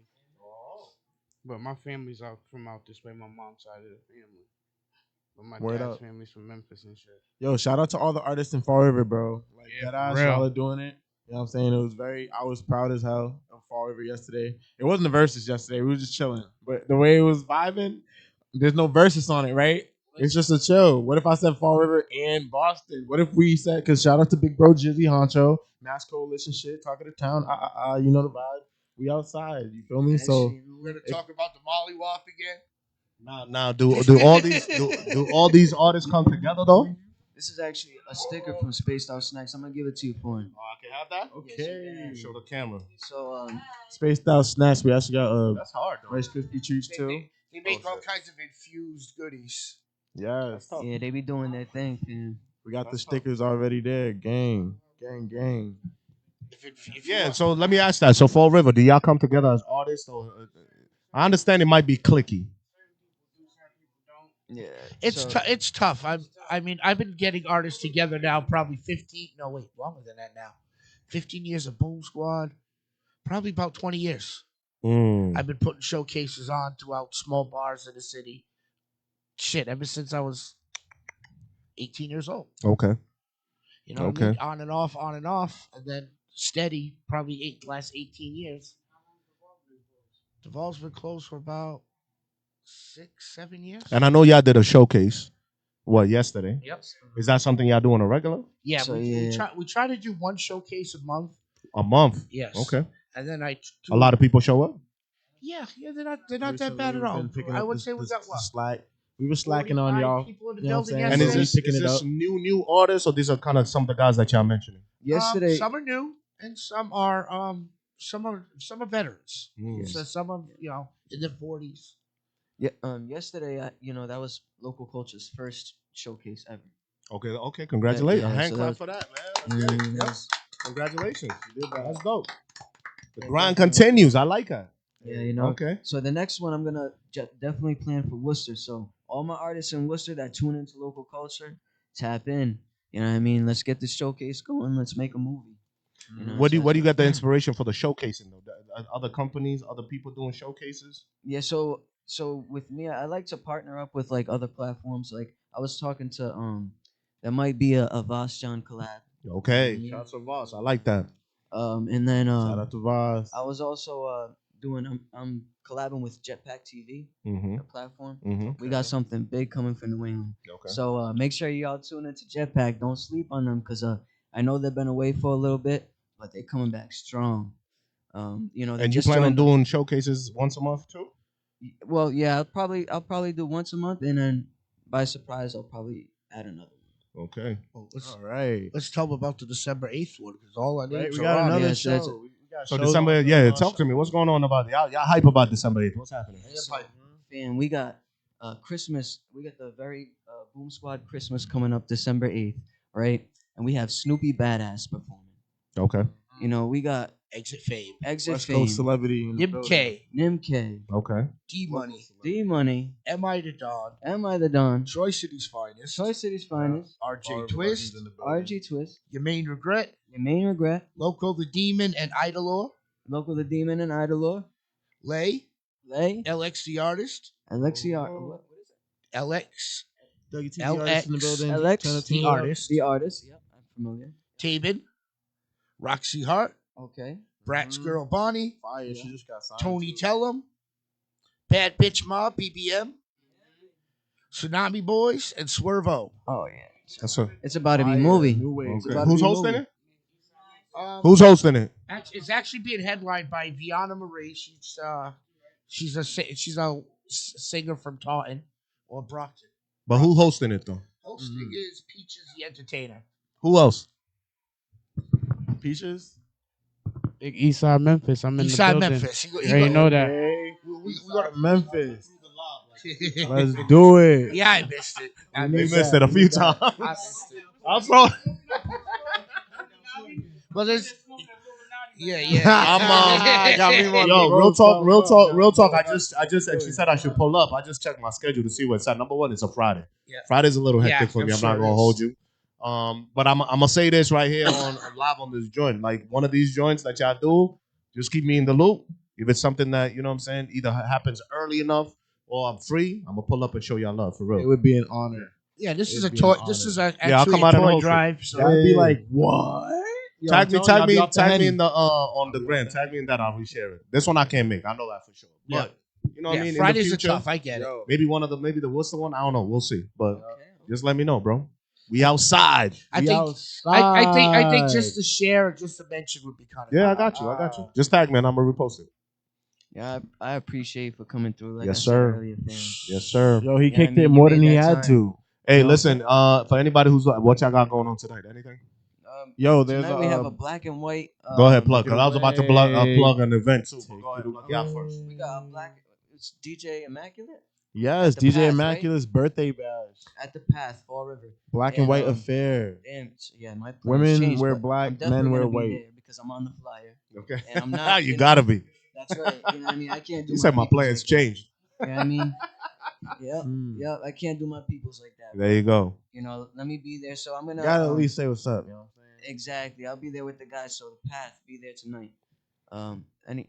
But my family's out this way. My mom's side of the family. But my Word dad's up. family's from Memphis and shit. Yo, shout out to all the artists in Fall River, bro. Like Yeah, that ass, for real. y'all are doing it. You know what I'm saying? I was proud as hell of Fall River yesterday. It wasn't the verses yesterday. We were just chilling. But the way it was vibing, there's no verses on it, right? It's just a chill. What if I said Fall River and Boston? What if we said, because shout out to Big Bro Jizzy Honcho, Mass Coalition shit, talk of the town. You know the vibe. We outside. You feel me? So We're gonna talk about the Molly Wop again. Now do all these artists come together though? This is actually a sticker from Spaced Out Snacks. I'm gonna give it to you, Porn. Oh, I can have that. okay. Show the camera. So Spaced Out Snacks. We actually got That's hard though. Rice Krispie treats too. They make all kinds of infused goodies. Yes. yeah, they be doing their thing, fam. We got the stickers already there. Gang. If Yeah. So let me ask that. So Fall River, do y'all come together as artists or? I understand it might be clicky. Yeah, It's tough. I mean, I've been getting artists together now probably 15. No, wait, longer than that now. 15 years of Boom Squad. Probably about 20 years. I've been putting showcases on throughout small bars in the city. Shit, ever since I was 18 years old. Okay. You know what I mean? On and off, and then steady, probably last 18 years. Duval's been closed for about 6-7 years. And I know y'all did a showcase. What, yesterday? Yep. Is that something y'all do on a regular? Yeah, So, we try to do one showcase a month. A month. Yes. Okay. And then I do, A lot of people show up. Yeah, they're not that bad at all. I would say we got what? Slack. We were slacking on 45 y'all. people in the You know what I'm building saying? And is yesterday. this, picking is it this up. new artists or these are kind of some of the guys that y'all mentioning? yesterday. Some are new and some are veterans. Mm. So some are in their 40s. Yeah, yesterday, that was Local Culture's first showcase ever. Okay. Congratulations. Yeah, Hand so clap that- for that, man. That's good. Mm, Yep. Congratulations. You did that. That's dope. The Yeah, grind definitely. continues. I like that. Yeah, Okay. So the next one I'm gonna definitely plan for Worcester. So all my artists in Worcester that tune into Local Culture, tap in. You know what I mean? Let's get this showcase going. Let's make a movie. You know, Where do so you get the inspiration for the showcasing though? Other companies, other people doing showcases? Yeah, so with me, I like to partner up with like other platforms. Like I was talking to there might be a Voss John collab. Okay. Yeah. Shout out to Voss. I like that. And then Shout out to Voss. I was also I'm collabing with Jetpack TV, Mm-hmm. the platform. Mm-hmm. We got something big coming for New England. Okay. So make sure y'all tune into Jetpack. Don't sleep on them because I know they've been away for a little bit, but they're coming back strong. They And you just plan on joined the- doing showcases once a month too? Well, yeah, I'll probably do once a month, and then by surprise I'll probably add another one. Okay. Well, All right. let's tell them about the December 8th one because all I need Right, is we got another Yeah, so that's show. We got So shows December, on- yeah, talk to me. What's going on about y'all hype about December 8th? What's happening? And we got Christmas. We got the very Boom Squad Christmas coming up December 8th, right? And we have Snoopy Badass performing. Okay. We got Exit Fame, Exit West Fame, Coast celebrity. in the Nim building. K, Nim K, Okay. D Money, D Money, M.I. the Don, Am I the Don, Troy City's finest, Troy City's finest, RJ All Twist, everybody's in the building. RG Twist, Your Main Regret, Your main regret. Loco the Demon and Idolor. Local the Demon and Idolor. Lay. Lay. LX the Artist. Alexia. What is it? LX. Dougie TV artist in the building. LX Turn the the team up. Artist. The artist. Yep, I'm familiar. Tabin. Roxy Hart. Okay. Brat's Girl Bonnie. Fire. She just got signed. Tony too. Tellum. Bad Bitch Mob, BBM. Tsunami Boys, and Swervo. Oh yeah. That's a, It's about to be Fire. movie. New wave. It's okay. about to Who's be hosting movie. it? Who's hosting it? It's actually being headlined by Viana Marie. She's a singer from Taunton or Brockton. But who hosting it though? Hosting is Peaches the Entertainer. Who else? Peaches. Big Eastside Memphis. I'm in Eastside the building. Memphis. You already know that. We Go to Memphis. got Let's do it. Yeah, I missed it. We missed it a few times. I missed it. I'm sorry. Well, there's. Yeah. I'm Got me one Yo, of the real talk. I just and she said I should pull up. I just checked my schedule to see what's at. Number one, it's a Friday. Yeah. Friday's a little hectic Yeah, for me. I'm I'm sure not it gonna is. hold you. But I'm gonna say this right here on live on this joint. Like one of these joints that y'all do, just keep me in the loop. If it's something that you know what I'm saying, either happens early enough or I'm free, I'm gonna pull up and show y'all love for It real. would be an honor. Yeah, this is a It'd be an toy. honor. This is I'll actually come a out and toy host it. drive. So I'd be like, what? Yo, I'm Tag me telling you, I'll be off the in Henny. the on the gram. Tag me in that. I'll reshare it. This one I can't make. I know that for sure. Yeah. But you know what I mean. Fridays in are the future, tough. I get it. Yo, maybe maybe the Worcester one. I don't know. We'll see. But just let me know, bro. We outside. I we think. outside. I think just to share or just to mention would be kind of. Yeah, I got you. Just tag me and I'm gonna repost it. Yeah, I appreciate you for coming through. Like Yes, I said sir. earlier, fam. Yes, sir. Yo, he Yeah, kicked I mean, it you more than made he that had time. to. Hey, You know? listen. For anybody who's what y'all got going on tonight? Anything? Yo, there's Tonight we have a black and white. Go ahead, plug. Cause I was about to plug away. an event too. Take Go ahead, it plug it out first. We got a black. It's DJ Immaculate Yes, At the DJ Path, right? Immaculate's birthday bash. at the Path, Fall River. Black and white um, affair. Damn, yeah, my plans Women changed, wear but black, I'm definitely men wear gonna be white. there because I'm on the flyer. Okay. And I'm not. you know, gotta be. That's right. You know what I mean? I can't do. You said my peoples plans like changed. that. You know what I mean? Yeah, Mm. yeah. I can't do my peoples like that. There you go. You know, let me be there. So I'm gonna. Gotta at least say what's up. You know what I'm saying? Exactly. I'll be there with the guys. So the Path, be there tonight.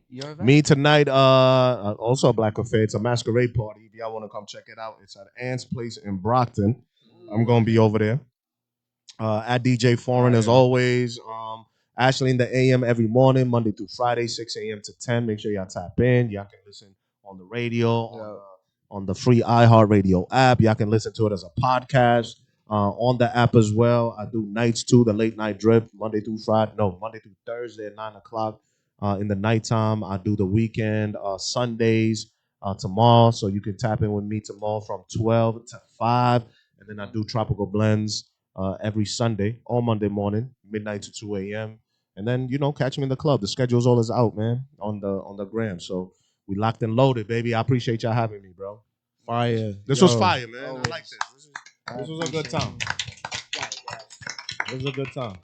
Your event? Me tonight, also a Black Affair. It's a masquerade party. If y'all want to come check it out, it's at Ann's Place in Brockton. I'm gonna be over there. At DJ Foreign as always. Ashley in the AM every morning, Monday through Friday, 6 a.m. to 10. Make sure y'all tap in. Y'all can listen on the radio, on the free iHeartRadio app. Y'all can listen to it as a podcast on the app as well. I do nights too, the late night drip, Monday through Thursday at 9 o'clock. In the nighttime, I do the weekend, Sundays tomorrow. So you can tap in with me tomorrow from 12 to 5. And then I do Tropical Blends every Sunday or Monday morning, midnight to 2 a.m. And then, catch me in the club. The schedule's all is out, man, on the gram. So we locked and loaded, baby. I appreciate y'all having me, bro. Fire. This was fire, man. I like this. This was a good time. It was a good time.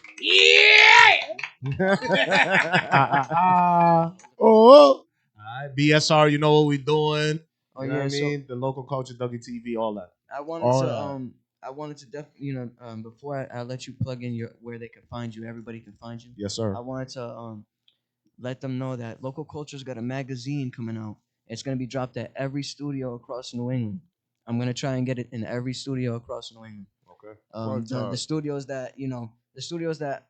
Oh. All right, BSR, you know what we doing. Oh, You know yeah, what I so- mean? The local culture, Dougie TV, all that. I wanted All to right. I wanted to before I let you plug in where they can find you, everybody can find you. Yes, sir. I wanted to let them know that Local Culture's got a magazine coming out. It's gonna be dropped at every studio across New England. I'm gonna try and get it in every studio across New England. Okay. The studios that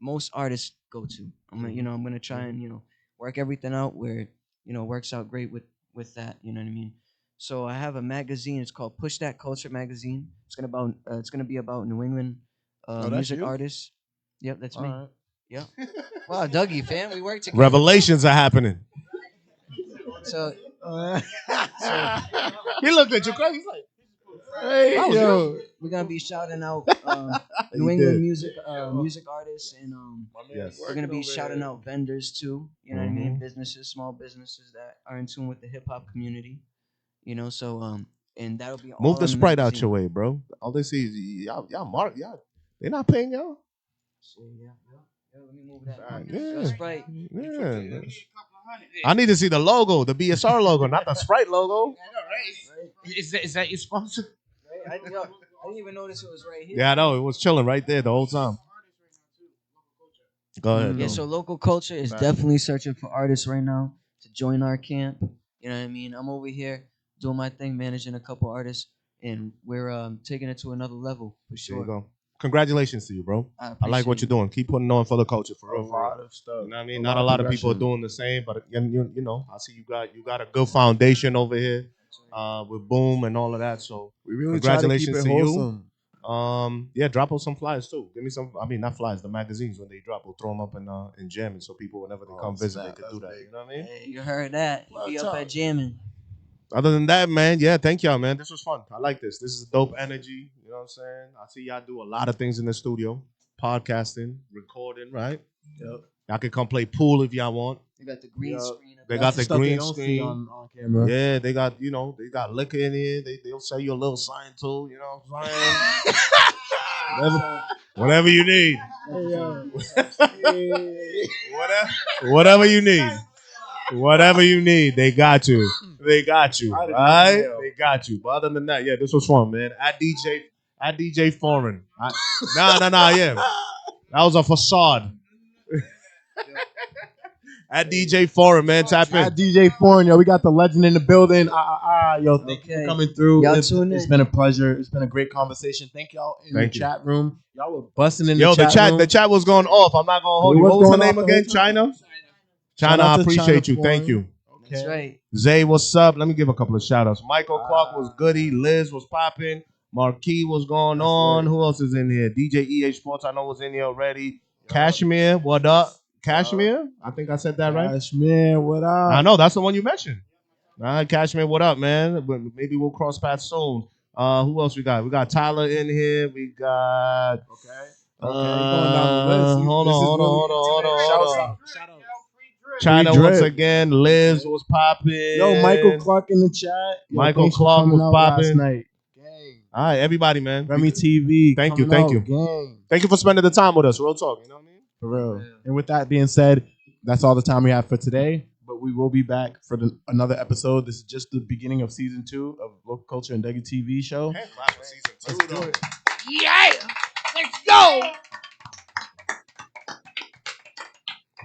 most artists go to. I'm gonna try and work everything out where it works out great with that. You know what I mean? So I have a magazine. It's called Push That Culture magazine. It's gonna be about New England that's music you? artists. Yep, that's me. All right. Yep. Wow, Dougie, fam, we work together. Revelations are happening. So He looked at you crazy. He's like, Hey, Oh, yo. we're gonna be shouting out You New England did. music artists, and yes. we're gonna be shouting out vendors too. You know what I mean? Mhm. Businesses, small businesses that are in tune with the hip hop community. So and that'll be all Move the on Sprite out magazine. your way, bro. All they see is y'all. They're not paying y'all. So, yeah, let me move that. Right, Yo, yeah. Sprite. Yeah. I need to see the logo, the BSR logo, not the Sprite logo. Is that your sponsor? Right? I didn't even notice it was right here. Yeah, I know. It was chilling right there the whole time. Go ahead. Yeah, though. so local culture is definitely searching for artists right now to join our camp. You know what I mean? I'm over here doing my thing, managing a couple artists, and we're taking it to another level for There you sure. go. Congratulations to you, bro. I like what you're doing. Keep putting on for the culture for real. A lot of stuff. You know what I mean? Not a lot of people are doing the same, but you know, I see you got a good foundation over here with Boom and all of that. So We really try to keep congratulations it to wholesome. you. Yeah, drop us some flyers too. Give me some. I mean, not flyers, the magazines when they drop. We'll throw them up in jamming so people whenever they come visit, they could do that. You know what I mean? Hey, you heard that? You be up at jamming. Other than that, man, yeah, thank y'all, man. This was fun. I like this. This is dope energy. You know what I'm saying? I see y'all do a lot of things in the studio, podcasting, recording, right? Yep. Y'all can come play pool if y'all want. They got the green screen. They got the stuff green they don't see screen on camera. Yeah, they got they got liquor in here. They'll sell you a little sign too. You know what I'm saying? whatever you need. Whatever you need. Whatever you need, they got you. They got you. All right? They got you. But other than that, yeah, this was fun, man. At DJ Foreign. Nah, yeah. That was a facade. At DJ Foreign, man. Tap in. At DJ Foreign, yo, we got the legend in the building. Yo, thank you for coming through. Y'all It's tune in. been a pleasure. It's been a great conversation. Thank y'all in the chat room. Y'all were busting in Yo, the chat room. the chat was going off. I'm not gonna hold you. What was her name again? China? China, I appreciate you. Thank you. That's right. Zay, what's up? Let me give a couple of shout outs. Michael Clark was goody. Liz was popping. Marquis was going on. Who else is in here? DJ EA Sports, I know was in here already. Kashmir, what up? Kashmir? I think I said that right. Kashmir, what up? I know, that's the one you mentioned. Kashmir, what up, man? Maybe we'll cross paths soon. Who else we got? We got Tyler in here. We got. Okay, going down the list. Hold on. Shout out. China Free once drip. again. Liz was popping. Yo, Michael Clark in the chat. Yo, Michael thanks for Clark coming was out popping. last night. All right, everybody, man. Remy TV. Thank you. Gang. Thank you for spending the time with us. Real talk. You know what I mean? For real. And with that being said, that's all the time we have for today. But we will be back for another episode. This is just the beginning of season 2 of Local Culture and Dougie TV show. Let's do it. Yeah, let's go.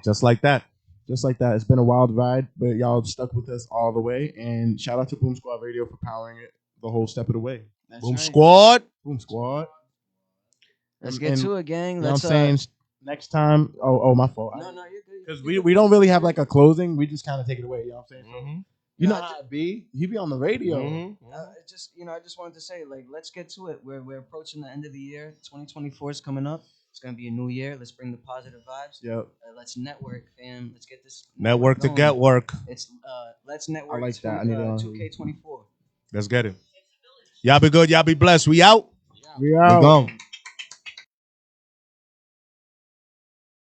Just like that. Just like that. It's been a wild ride, but y'all stuck with us all the way. And shout out to Boom Squad Radio for powering it the whole step of the way. That's Boom right. Squad. Boom Squad. Let's get to it, gang. You know Let's what I'm saying? Next time. Oh, my fault. No, you're good. Because we don't really have like a closing. We just kind of take it away. You know what I'm saying? Mm-hmm. You know how it be. You be on the radio. I just wanted to say, like, let's get to it. We're approaching the end of the year. 2024 is coming up. It's gonna be a new year. Let's bring the positive vibes. Yep. Let's network, fam. Let's get this Network to going. get work. It's let's network. I like that. I need it on. 2K24. Let's get it. Y'all be good. Y'all be blessed. We out. We out. We gone.